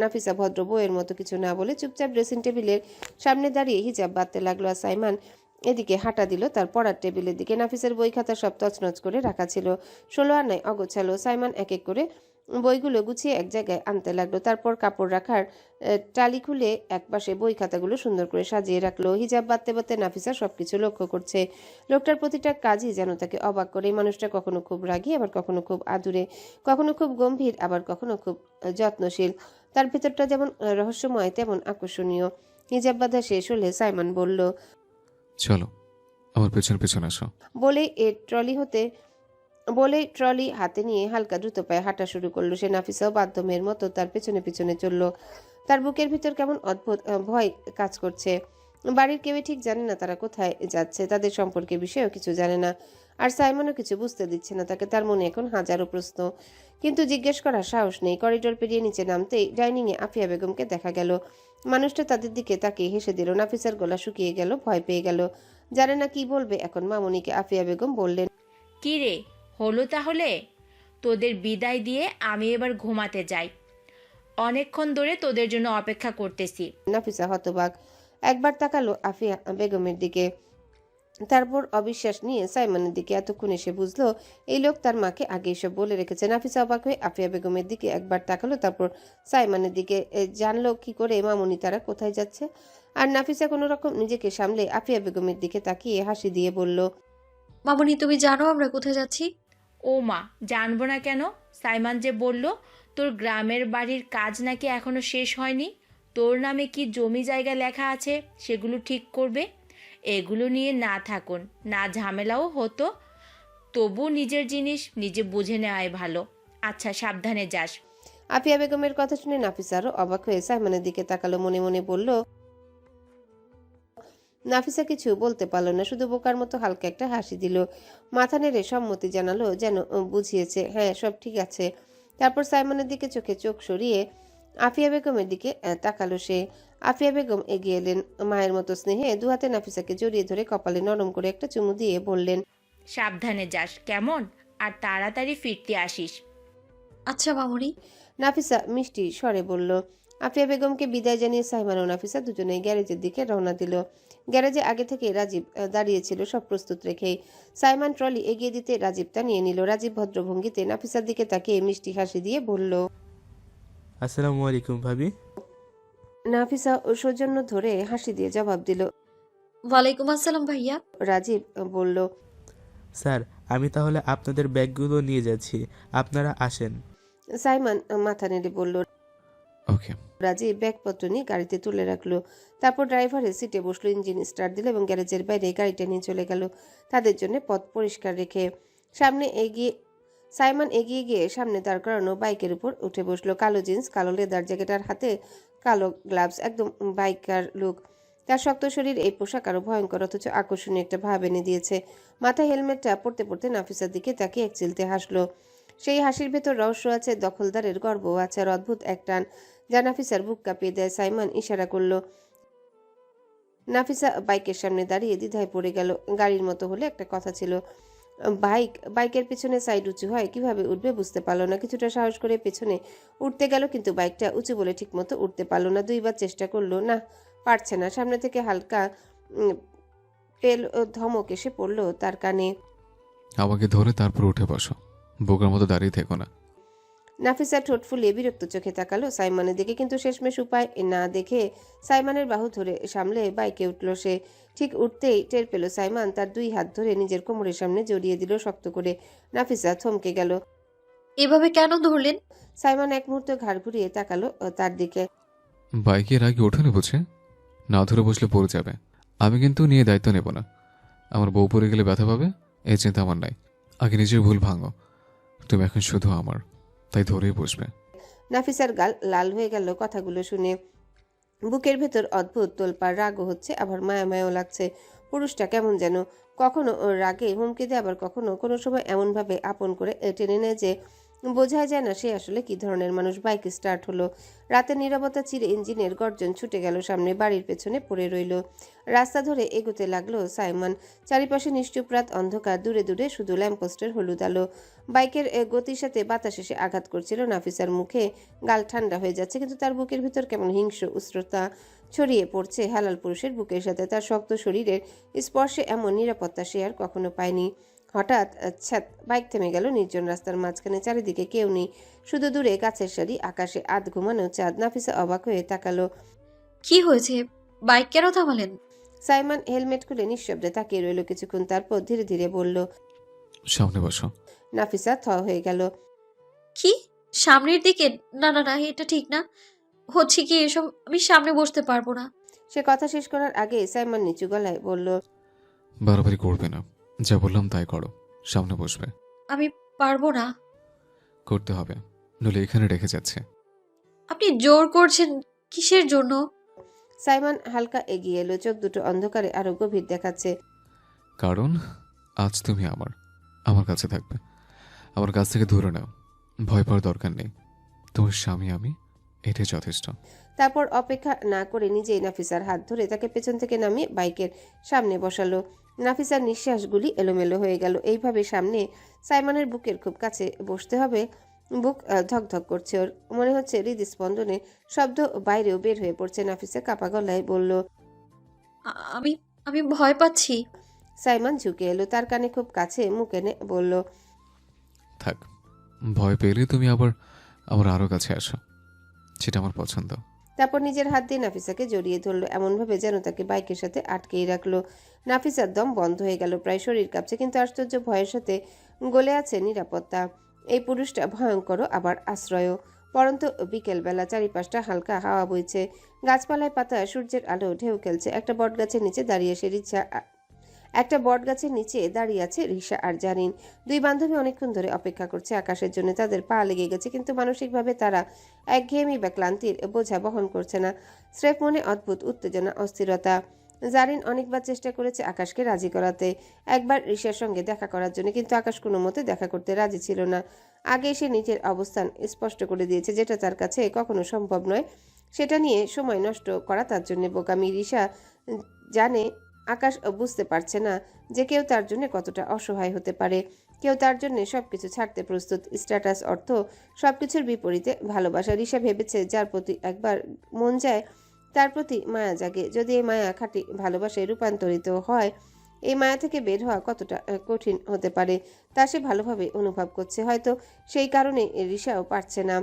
S2: নাফিসা ভদ্র বউয়ের মতো কিছু না বলে চুপচাপ ড্রেসিং টেবিলের সামনে দাঁড়িয়ে হিজাব বাঁধতে লাগলো। আর সাইমন এদিকে হাঁটা দিল তার পড়ার টেবিলের দিকে। নাফিসের বই খাতা সব তছনছ করে রাখা ছিল, 16 আনায় অগোছালো। সাইমন এক এক করে বইগুলো গুছিয়ে এক জায়গায় আনতে লাগলো। তারপর কাপড় রাখার টালি খুলে একপাশে বই খাতাগুলো সুন্দর করে সাজিয়ে রাখলো। হিজাব বাঁধতে বাঁধতে নাফিসা সবকিছু লক্ষ্য করছে। লোকটার প্রতিটা কাজই যেন তাকে অবাক করে। মানুষটা কখনো খুব রাগী, আবার কখনো খুব আদুরে, কখনো খুব গম্ভীর, আবার কখনো খুব যত্নশীল। তার ভেতরটা যেমন রহস্যময় তেমন আকর্ষণীয়। হিজাব বাঁধা শেষ হলে সাইমন বলল,
S1: চলো আমার পেছন পেছন আসো।
S2: বলেই ট্রলি হাতে নিয়ে হালকা দ্রুত পায়ে হাঁটা শুরু করলো সে। নাফিসাও বাধ্যমের মতো তার পেছনে পেছনে চলল। তার বুকের ভিতর কেমন অদ্ভুত ভয় কাজ করছে। বাড়ির কেউই ঠিক জানে না তারা কোথায় যাচ্ছে, তাদের সম্পর্কে বিষয়েও কিছু জানে না। আর সাইমনও কিছু বুঝতে দিচ্ছে না তাকে। তার মনে এখন হাজারো প্রশ্ন, কিন্তু জিজ্ঞেস করার সাহস নেই। করিডোর পেরিয়ে নিচে নামতেই ডাইনিংয়ে আফিয়া বেগমকে দেখা গেল। মানুষটা তাদের দিকে তাকিয়ে হেসে দিল। নাফিসার গলা শুকিয়ে গেল, ভয় পেয়ে গেল, জানে না কি বলবে এখন। মামুনিকে আফিয়া বেগম বললেন,
S5: কি রে, হলো তাহলে? তোদের বিদায় দিয়ে আমি এবার ঘুমাতে যাই। অনেকক্ষণ ধরে তোদের জন্য অপেক্ষা করতেছি।
S2: নাফিসা হতবাক, একবার তাকালো আফিয়া বেগমের দিকে, তারপর অবিশ্বাস নিয়ে সাইমনের দিকে। এতক্ষণ এসে বুঝলো এই লোক তার মাকে আগে এসব বলে রেখেছে। নাফিসা অবাক হয়ে আফিয়া বেগমের দিকে একবার তাকালো, তারপর সাইমনের দিকে। জানলো কি করে মামুনি তারা কোথায় যাচ্ছে? আর নাফিসা কোনো রকম নিজেকে সামলে আফিয়া বেগমের দিকে তাকিয়ে হাসি দিয়ে বলল,
S3: মামুনি তুমি জানো আমরা কোথায় যাচ্ছি?
S5: ও মা, জানবো না কেন? সাইমান যে বলল তোর গ্রামের বাড়ির কাজ নাকি এখনো শেষ হয়নি, তোর নামে কি জমি জায়গা লেখা আছে সেগুলো ঠিক করবে। এগুলো নিয়ে না থাকুন, না ঝামেলাও হতো, তবু নিজের জিনিস নিজে বুঝে নেওয়াই ভালো। আচ্ছা, সাবধানে যাস।
S2: আফিয়া বেগমের কথা শুনে নাফিসা আরো অবাক হয়ে সাইমনের দিকে তাকালো। মনে মনে বলল, নাফিসা কিছু বলতে পারল না, শুধু বোকার মতো হালকা একটা হাসি দিল, মাথা নেড়ে সম্মতি জানালো, যেন বুঝিয়েছে হ্যাঁ সব ঠিক আছে। তারপর সাইমনের দিকে চোখে চোখ সরিয়ে আফিয়া বেগমের দিকে তাকালো সে। আফিয়া বেগম এগিয়ে এলেন, মায়ের মতো স্নেহে দুহাতে নাফিসাকে জড়িয়ে ধরে কপালে নরম করে একটা চুমু দিয়ে বললেন,
S5: সাবধানে যাস কেমন, আর তাড়াতাড়ি ফিরতে আসিস।
S3: আচ্ছা মামুনি।
S2: নাফিসা মিষ্টি স্বরে বলল। আফিয়া বেগমকে বিদায় জানিয়ে সাইমান ও নাফিসা দুজনেই গ্যারেজের দিকে রওনা দিল। গ্যারেজে আগে থেকে রাজীব দাঁড়িয়েছিল সব প্রস্তুত রেখেই। সাইমান ট্রলি এগিয়ে দিতে রাজীব তা নিয়ে নিল। রাজীব ভদ্রভঙ্গিতে নাফিসার দিকে তাকিয়ে মিষ্টি হাসি দিয়ে বলল,
S11: আসসালামু আলাইকুম ভাবি।
S2: নাফিসা ও সৌজন্য ধরে হাসি দিয়ে জবাব দিল।
S3: ওয়ালাইকুম আসসালাম ভাইয়া।
S2: রাজীব বলল,
S11: স্যার আমি তাহলে আপনাদের ব্যাগগুলো নিয়ে যাচ্ছি, আপনারা আসেন।
S2: সাইমান মাথা নেড়ে বলল।
S1: ওকে।
S2: রাজীব ব্যাগপত্র নিয়ে গাড়িতে তুলে রাখলো, তারপর ড্রাইভারের সিটে বসলো, ইঞ্জিন স্টার্ট দিল এবং গ্যারেজের বাইরে গাড়িটা নিয়ে চলে গেল তাদের জন্য পথ পরিষ্কার রেখে। সাইমন এগিয়ে গিয়ে সামনে দাঁড় করানো বাইকের উপর উঠে বসলো। কালো জিন্স, কালো লেদার জ্যাকেট আর হাতে কালো গ্লাভস, একদম বাইকার লুক। তার শক্ত শরীর এই পোশাক আরো ভয়ঙ্কর অথচ আকর্ষণীয় একটা ভাব এনে দিয়েছে। মাথায় হেলমেটটা পড়তে পড়তে নাফিসার দিকে তাকিয়ে এক চিলতে হাসলো। সেই হাসির ভেতর রহস্য আছে, দখলদারের গর্বও আছে, আর অদ্ভুত এক টান যা নাফিসার বুক কাঁপিয়ে দেয়। সাইমন ইশারা করলো। নাফিসা বাইকের সামনে দাঁড়িয়ে দ্বিধায় পড়ে গেল। গাড়ির মতো হলে একটা কথা ছিল, বাইকের পেছনে সাইড উঁচু হয়, কিভাবে উঠবে বুঝতে পারলো না। কিছুটা সাহস করে পেছনে উঠতে গেল, কিন্তু বাইকটা উঁচু বলে ঠিক মতো উঠতে পারলো না। দুইবার চেষ্টা করলো, না পারছে না। সামনে থেকে হালকা পেল ধমক এসে পড়লো তার কানে।
S1: আমাকে ধরে তারপর উঠে বসো, বোকার মতো দাঁড়িয়ে থেকো না।
S2: নাফিসা ঠোঁট ফুলিয়ে বিরক্ত চোখে তাকালো সাইমনের দিকে, কিন্তু শেষমেশ উপায় না দেখে সাইমনের বাহু ধরে সামলে বাইকে উঠল সে। ঠিক উঠতেই টের পেল সাইমান তার দুই হাত ধরে নিজের কোমরের সামনে জড়িয়ে দিল শক্ত করে। নাফিসা থমকে গেল।
S3: এভাবে কেন ধরলেন?
S2: সাইমান এক মুহূর্ত ঘাড় ঘুরিয়ে তাকালো তার দিকে।
S1: বাইকের আগে ওঠেনি বুঝে, না ধরে বসলে পড়ে যাবে। আমি কিন্তু নিয়ে দায়িত্ব নেব না। আমার বউ পড়ে গেলে ব্যথা পাবে এই চিন্তা আমার নাই। আগে নিজের ভুল ভাঙো, তুমি এখন শুধু আমার, তাই ধরেই বসবে।
S2: নাফিসার গাল লাল হয়ে গেল কথাগুলো শুনে। বুকের ভেতর অদ্ভুত তোলপাড়, রাগও হচ্ছে আবার মায়া মায়াও লাগছে। পুরুষটা কেমন যেন, কখনো রাগে হুমকি দেয়, আবার কখনো কোনো সময় এমনভাবে আপন করে টেনে নেয় যে বোঝাই যায় না সে আসলে কি ধরনের মানুষ। বাইক স্টার্ট হলো। রাতের নীরবতা চিরে ইঞ্জিনের গর্জন ছুটে গেল সামনে, বাড়ির পেছনে পড়ে রইল। রাস্তা ধরে এগোতে লাগলো সাইমন। চারিপাশে নিশ্চুপ রাত, অন্ধকার, দূরে দূরে শুধু ল্যাম্পপোস্টের হলুদ আলো। বাইকের গতির সাথে বাতাস এসে আঘাত করছিল নাফিসার মুখে। গাল ঠান্ডা হয়ে যাচ্ছে, কিন্তু তার বুকের ভিতর কেমন হিংস্র উষ্ণতা ছড়িয়ে পড়ছে হালাল পুরুষের বুকের সাথে। তার শক্ত শরীরের স্পর্শে এমন নিরাপত্তা সে আর কখনো পায়নি। হঠাৎ বাইক থেমে গেল নির্জন রাস্তার মাঝখানে। চারিদিকে কেউ নেই, শুধু দূরে গাছের সারি, আকাশে আধ ঘুমানো চাঁদ। নাফিসা অবাক হয়ে তাকালো।
S3: কি হয়েছে? বাইক কেন থামালেন?
S2: সাইমন হেলমেট খুলে নিঃশব্দে তাকিয়ে রইল কিছুক্ষণ, তারপর ধীরে ধীরে বলল।
S1: সামনে বসো।
S2: নাফিসা থ হয়ে গেল।
S3: কি সামনের দিকে? না না না, এটা ঠিক না। হচ্ছে কি এসব? আমি সামনে বসতে পারবো না।
S2: সে কথা শেষ করার আগে সাইমন নিচু গলায় বলল,
S1: বাড়াবাড়ি করবে না, যা বললাম তাই করো, সামনে বসবে।
S3: আমি পারবো না।
S1: করতে হবে, নইলে এখানে রেখে যাচ্ছে।
S3: আপনি জোর করছেন কিসের জন্য?
S2: সাইমন হালকা এগিয়ে এলো, চোখ দুটো অন্ধকারে আরো গভীর দেখাচ্ছে।
S1: কারণ আজ তুমি আমার, আমার কাছে থাকবে, আমার কাছ থেকে দূরে নাও। ভয় পাওয়ার দরকার নেই, তোমার স্বামী আমি, এটাই যথেষ্ট।
S2: তারপর অপেক্ষা না করে নিজেই নাফিসার হাত ধরে তাকে পেছন থেকে নামিয়ে বাইকের সামনে বসালো। নাফিসার নিঃশ্বাসগুলি এলোমেলো হয়ে গেল। এইভাবে সামনে সাইমনের বুকের খুব কাছে বসতে হবে। বুক ধকধক করছে ওর, মনে হচ্ছে হৃদস্পন্দনে শব্দ বাইরেও বের হয়ে পড়ছে। নাফিসা কাপা গলায় বলল।
S3: আমি আমি ভয় পাচ্ছি।
S2: সাইমন ঝুঁকে এলো, তার কানে খুব কাছে মুখ এনে বলল।
S1: থাক, ভয় পেলে তুমি আবার আমার আরও কাছে আসো, সেটা আমার পছন্দ।
S2: তারপর নিজের হাত দিয়ে নাফিসাকে জড়িয়ে ধরলো, এমনভাবে যেন তাকে বাইকের সাথে আটকেই রাখলো। নাফিসার দম বন্ধ হয়ে গেল, প্রায় শরীর কাঁপছে, কিন্তু আশ্চর্য ভয়ের সাথে গলে আছে নিরাপত্তা। এই পুরুষটা ভয়ঙ্কর আবার আশ্রয়ও। পরন্ত বিকেলবেলা, চারিপাশটা হালকা হাওয়া বইছে, গাছপালায় পাতা সূর্যের আলো ঢেউ খেলছে। একটা বটগাছের নিচে দাঁড়িয়ে আছে রিশা আর জারিন। দুই বান্ধবী অনেকক্ষণ ধরে অপেক্ষা করছে আকাশের জন্য। তাদের পা লেগে গেছে, কিন্তু মানসিকভাবে তারা একঘেয়েমি বা ক্লান্তির বোঝা বহন করছে না। স্রেফ মনে অদ্ভুত উত্তেজনা, অস্থিরতা। জারিন অনেকবার চেষ্টা করেছে আকাশকে রাজি করাতে, একবার রিশার সঙ্গে দেখা করার জন্য, কিন্তু আকাশ কোনো মতে দেখা করতে রাজি ছিল না। আগে সে নিজের অবস্থান স্পষ্ট করে দিয়েছে, যেটা তার কাছে কখনো সম্ভব নয়। সেটা নিয়ে সময় নষ্ট করা তার জন্য বোকামি। রিশা জানে আকাশ বুঝতে পারছে না যে কেউ তার জন্য কতটা অসহায় হতে পারে। কেউ তার জন্য সবকিছু ছাড়তে প্রস্তুত, স্ট্যাটাস, অর্থ, সবকিছুর বিপরীতে ভালোবাসা। রিশা ভেবেছে যার প্রতি একবার মন যায় তার প্রতি মায়া জাগে। যদি এই মায়া খাঁটি ভালোবাসায় রূপান্তরিত হয়, এই মায়া থেকে বের হওয়া কতটা কঠিন হতে পারে তা সে ভালোভাবে অনুভব করছে। হয়তো সেই কারণে রিশাও পারছে না।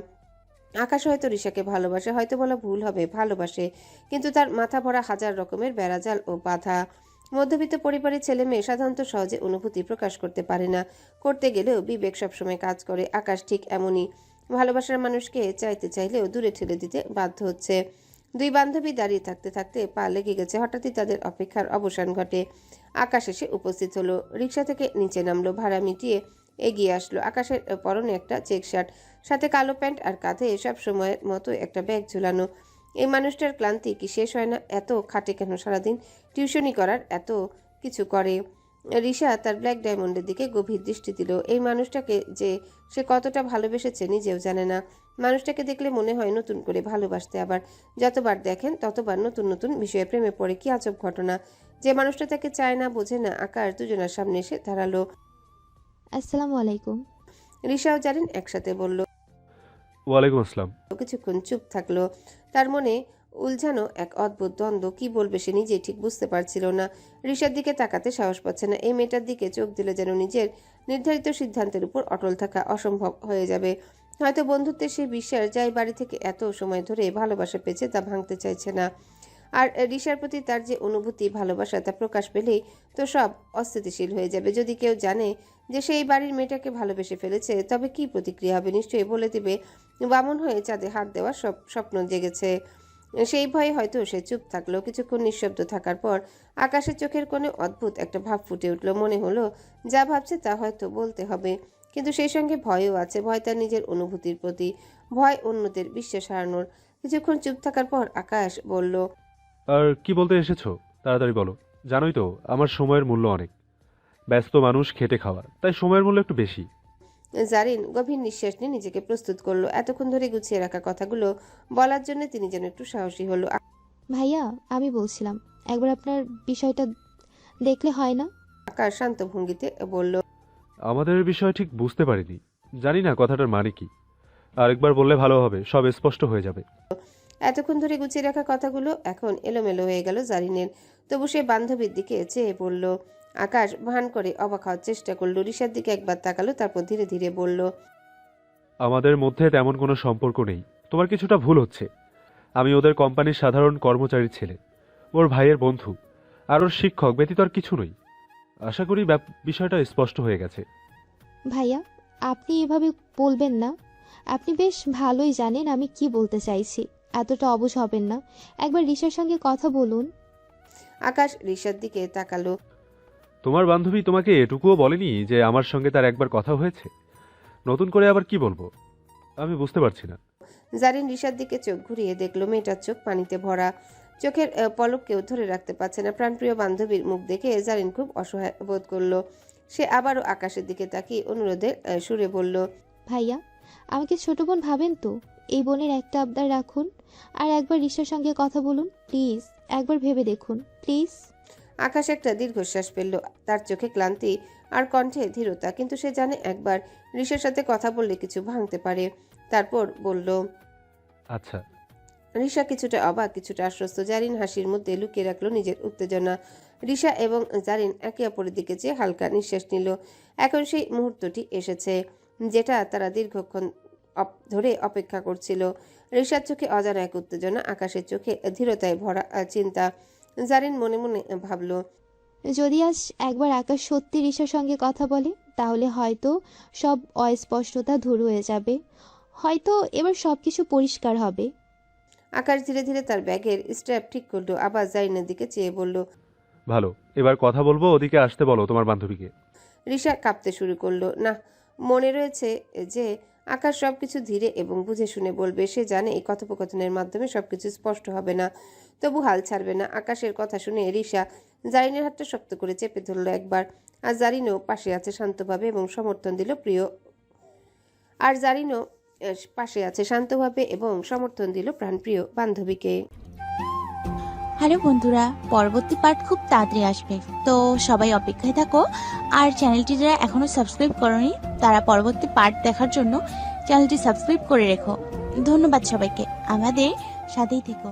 S2: আকাশ হয়তো রিশাকে ভালোবাসে, হয়তো বলা ভুল হবে, ভালোবাসে, কিন্তু তার মাথা ভরা হাজার রকমের বেড়াজাল ও বাধা। মধ্যবিত্ত পরিবারের ছেলে মেয়ে সাধারণত সহজে অনুভূতি প্রকাশ করতে পারে না, করতে গেলেও বিবেক সবসময় কাজ করে। আকাশ ঠিক এমনই, ভালোবাসার মানুষকে চাইতে চাইলেও দূরে ঠেলে দিতে বাধ্য হচ্ছে। দুই বান্ধবী দাঁড়িয়ে থাকতে থাকতে পা লেগে গেছে। হঠাৎই তাদের অপেক্ষার অবসান ঘটে। আকাশ এসে উপস্থিত হলো, রিকশা থেকে নিচে নামলো, ভাড়া মিটিয়ে এগিয়ে আসলো। আকাশের পরনে একটা চেক শার্ট, সাথে কালো প্যান্ট, আর কাঁধে সব সময়ের মতো একটা ব্যাগ ঝুলানো। এই মানুষটার ক্লান্তি কি শেষ হয় না? এত খাটে কেন সারাদিন? টিউশনি করার এত কিছু করে। রিশা তার ব্ল্যাক ডায়মন্ডের দিকে গভীর দৃষ্টি দিল। এই মানুষটাকে যে সে কতটা ভালোবেসেছে নিজেও জানে না। মানুষটাকে দেখলে মনে হয় নতুন করে ভালোবাসতে, আবার যতবার দেখেন ততবার নতুন নতুন বিষয়ে প্রেমে পড়ে। কি আজব ঘটনা! যে মানুষটা তাকে চায় না, বোঝে না। আকাশ দুজনের সামনে এসে দাঁড়ালো।
S9: আসসালামু আলাইকুম।
S2: রিশাও জারিন একসাথে বলল।
S6: ওয়ালাইকুম আসসালাম।
S2: কিছুক্ষণ চুপ থাকলো, তার মনে উলঝানো এক অদ্ভুত দ্বন্দ্ব। কি বলবে সে নিজেই ঠিক বুঝতে পারছিল না। রিশার দিকে তাকাতে সাহস পাচ্ছে না। এই মেয়েটার দিকে চোখ দিলে যেন নিজের নির্ধারিত সিদ্ধান্তের উপর অটল থাকা অসম্ভব হয়ে যাবে। হয়তো বন্ধুত্বের সেই বিশ্বাস, যাই বাড়ি থেকে এত সময় ধরে ভালোবাসা পেয়েছে, তা ভাঙতে চাইছে না। আর রিশার প্রতি তার যে অনুভূতি, ভালোবাসা, তা প্রকাশ পেলেই তো সব অস্থিতিশীল হয়ে যাবে। যদি কেউ জানে যে সেই বাড়ির মেয়েটাকে ভালোবেসে ফেলেছে, তবে কি প্রতিক্রিয়া হবে? নিশ্চয়ই বলে দিবে বামন হয়ে চাঁদে হাত দেওয়ার সব স্বপ্ন জেগেছে। সেই ভয়ে হয়তো সে চুপ থাকলো। কিছুক্ষণ নিঃশব্দ থাকার পর আকাশের চোখের কোণে অদ্ভুত একটা ভাব ফুটে উঠল। মনে হলো যা ভাবছে তা হয়তো বলতে হবে, কিন্তু সেই সঙ্গে ভয়ও আছে। ভয় তার নিজের অনুভূতির প্রতি, ভয় অন্যদের বিশ্বাস হারানোর। কিছুক্ষণ চুপ থাকার পর আকাশ বলল।
S6: আর কি বলতে এসেছো? তাড়াতাড়ি বলো। জানোই তো আমার সময়ের মূল্য অনেক। ব্যস্ত মানুষ, খেটে খাওয়া, তাই সময়ের মূল্য একটু বেশি।
S2: জারিন গভীর নিঃশ্বাস নিয়ে নিজেকে প্রস্তুত করলো। এতক্ষণ ধরে গুছিয়ে রাখা কথাগুলো বলার জন্য তিনি যেন একটু সাহসী হলো।
S9: ভাইয়া, আমি বলছিলাম একবার আপনার বিষয়টা দেখলে হয় না?
S2: আকাশ শান্ত ভঙ্গিতে বলল।
S6: আমাদের বিষয় ঠিক বুঝতে পারিনি, জানি না কথাটার মানে কি। আরেকবার বললে ভালো হবে, সব স্পষ্ট হয়ে যাবে।
S2: এতক্ষণ ধরে গুছিয়ে রাখা কথাগুলো এখন এলোমেলো হয়ে গেল জারিনের। তবু সে বান্ধবীর দিকে চেয়ে পড়ল। আকাশ ভান করে অবাক হওয়ার চেষ্টা করলো। রিশার দিকে একবার তাকালো, তারপর ধীরে ধীরে বলল।
S6: আমাদের মধ্যে তেমন কোনো সম্পর্ক নেই। তোমার কিছুটা ভুল হচ্ছে। আমি ওদের কোম্পানির সাধারণ কর্মচারীর ছেলে, ওর ভাইয়ের বন্ধু, আর ওর শিক্ষক ব্যতীত আর কিছু নই। আশা করি বিষয়টা স্পষ্ট হয়ে গেছে।
S9: ভাইয়া, আপনি এভাবে বলবেন না। আপনি বেশ ভালোই জানেন আমি কি বলতে চাইছি। এতটা অবুঝ হবেন না। একবার রিশার সঙ্গে কথা বলুন।
S2: আকাশ রিশার দিকে তাকালো।
S6: তোমার বান্ধবী তোমাকে এটুকুও বলেনি যে আমার সঙ্গে তার একবার কথা হয়েছে? নতুন করে আবার কি বলবো আমি বুঝতে পারছি না।
S2: জারিন রিশার দিকে চোখ ঘুরিয়ে দেখলো। মেয়েটার চোখ পানিতে ভরা, চোখের পলক কেউ ধরে রাখতে পারছে না। প্রাণপ্রিয় বান্ধবীর মুখ দেখে জারিন খুব অসহায় বোধ করলো। সে আবারও আকাশের দিকে তাকিয়ে অনুরোধের সুরে বলল,
S9: ভাইয়া আমাকে ছোট বোন ভাবেন তো, এই বোনের একটা আবদার রাখুন, আর একবার রিশার সঙ্গে কথা বলুন প্লিজ, একবার ভেবে দেখুন প্লিজ।
S2: আকাশ একটা দীর্ঘশ্বাস ফেলল। তার চোখে ক্লান্তি আর কণ্ঠে ধীরতা, কিন্তু সে জানে একবার ঋষের সাথে কথা বললে কিছু ভাঙতে পারে। তারপর বলল,
S6: আচ্ছা।
S2: রিশা কিছুটা অবাক, কিছুটা আশ্বস্ত। জারিন হাসির মধ্যে লুকিয়ে রাখলো নিজের উত্তেজনা। রিশা এবং জারিন একে অপরের দিকে চেয়ে হালকা নিঃশ্বাস নিল। এখন সেই মুহূর্তটি এসেছে যেটা তারা দীর্ঘক্ষণ ধরে অপেক্ষা করছিল। রিশার চোখে অজানা এক উত্তেজনা, আকাশের চোখে ধীরতায় ভরা চিন্তা। জারিন মনে মনে ভাবল,
S9: যদি আজ একবার আকাশ সত্যি রিশার সঙ্গে কথা বলে তাহলে হয়তো সব অস্পষ্টতা দূর হয়ে যাবে, হয়তো এবার সবকিছু পরিষ্কার হবে।
S2: আকাশ ধীরে ধীরে তার ব্যাগের স্ট্র্যাপ ঠিক করলো, আবার জারিনের দিকে চেয়ে বলল,
S6: ভালো, এবার কথা বলবো, ওদিকে আসতে বলো তোমার বান্ধবীকে।
S2: রিশা কাঁপতে শুরু করলো। না, মনে রয়েছে যে আকাশ সবকিছু ধীরে এবং বুঝে শুনে বলবে। সে জানে এই কথোপকথনের মাধ্যমে সবকিছু স্পষ্ট হবে না, তবু হাল ছাড়বে না। আকাশের কথা শুনে রিশা জারিনের হাতটা শক্ত করে চেপে ধরলো একবার। আর জারিনও পাশে আছে শান্তভাবে এবং সমর্থন দিল প্রাণপ্রিয় বান্ধবীকে।
S12: হ্যালো বন্ধুরা, পরবর্তী পার্ট খুব তাড়াতাড়ি আসবে, তো সবাই অপেক্ষায় থাকো। আর চ্যানেলটি যারা এখনো সাবস্ক্রাইব করনি তারা পরবর্তী পার্ট দেখার জন্য চ্যানেলটি সাবস্ক্রাইব করে রেখো। ধন্যবাদ সবাইকে, আমাদের সাথেই থেকো।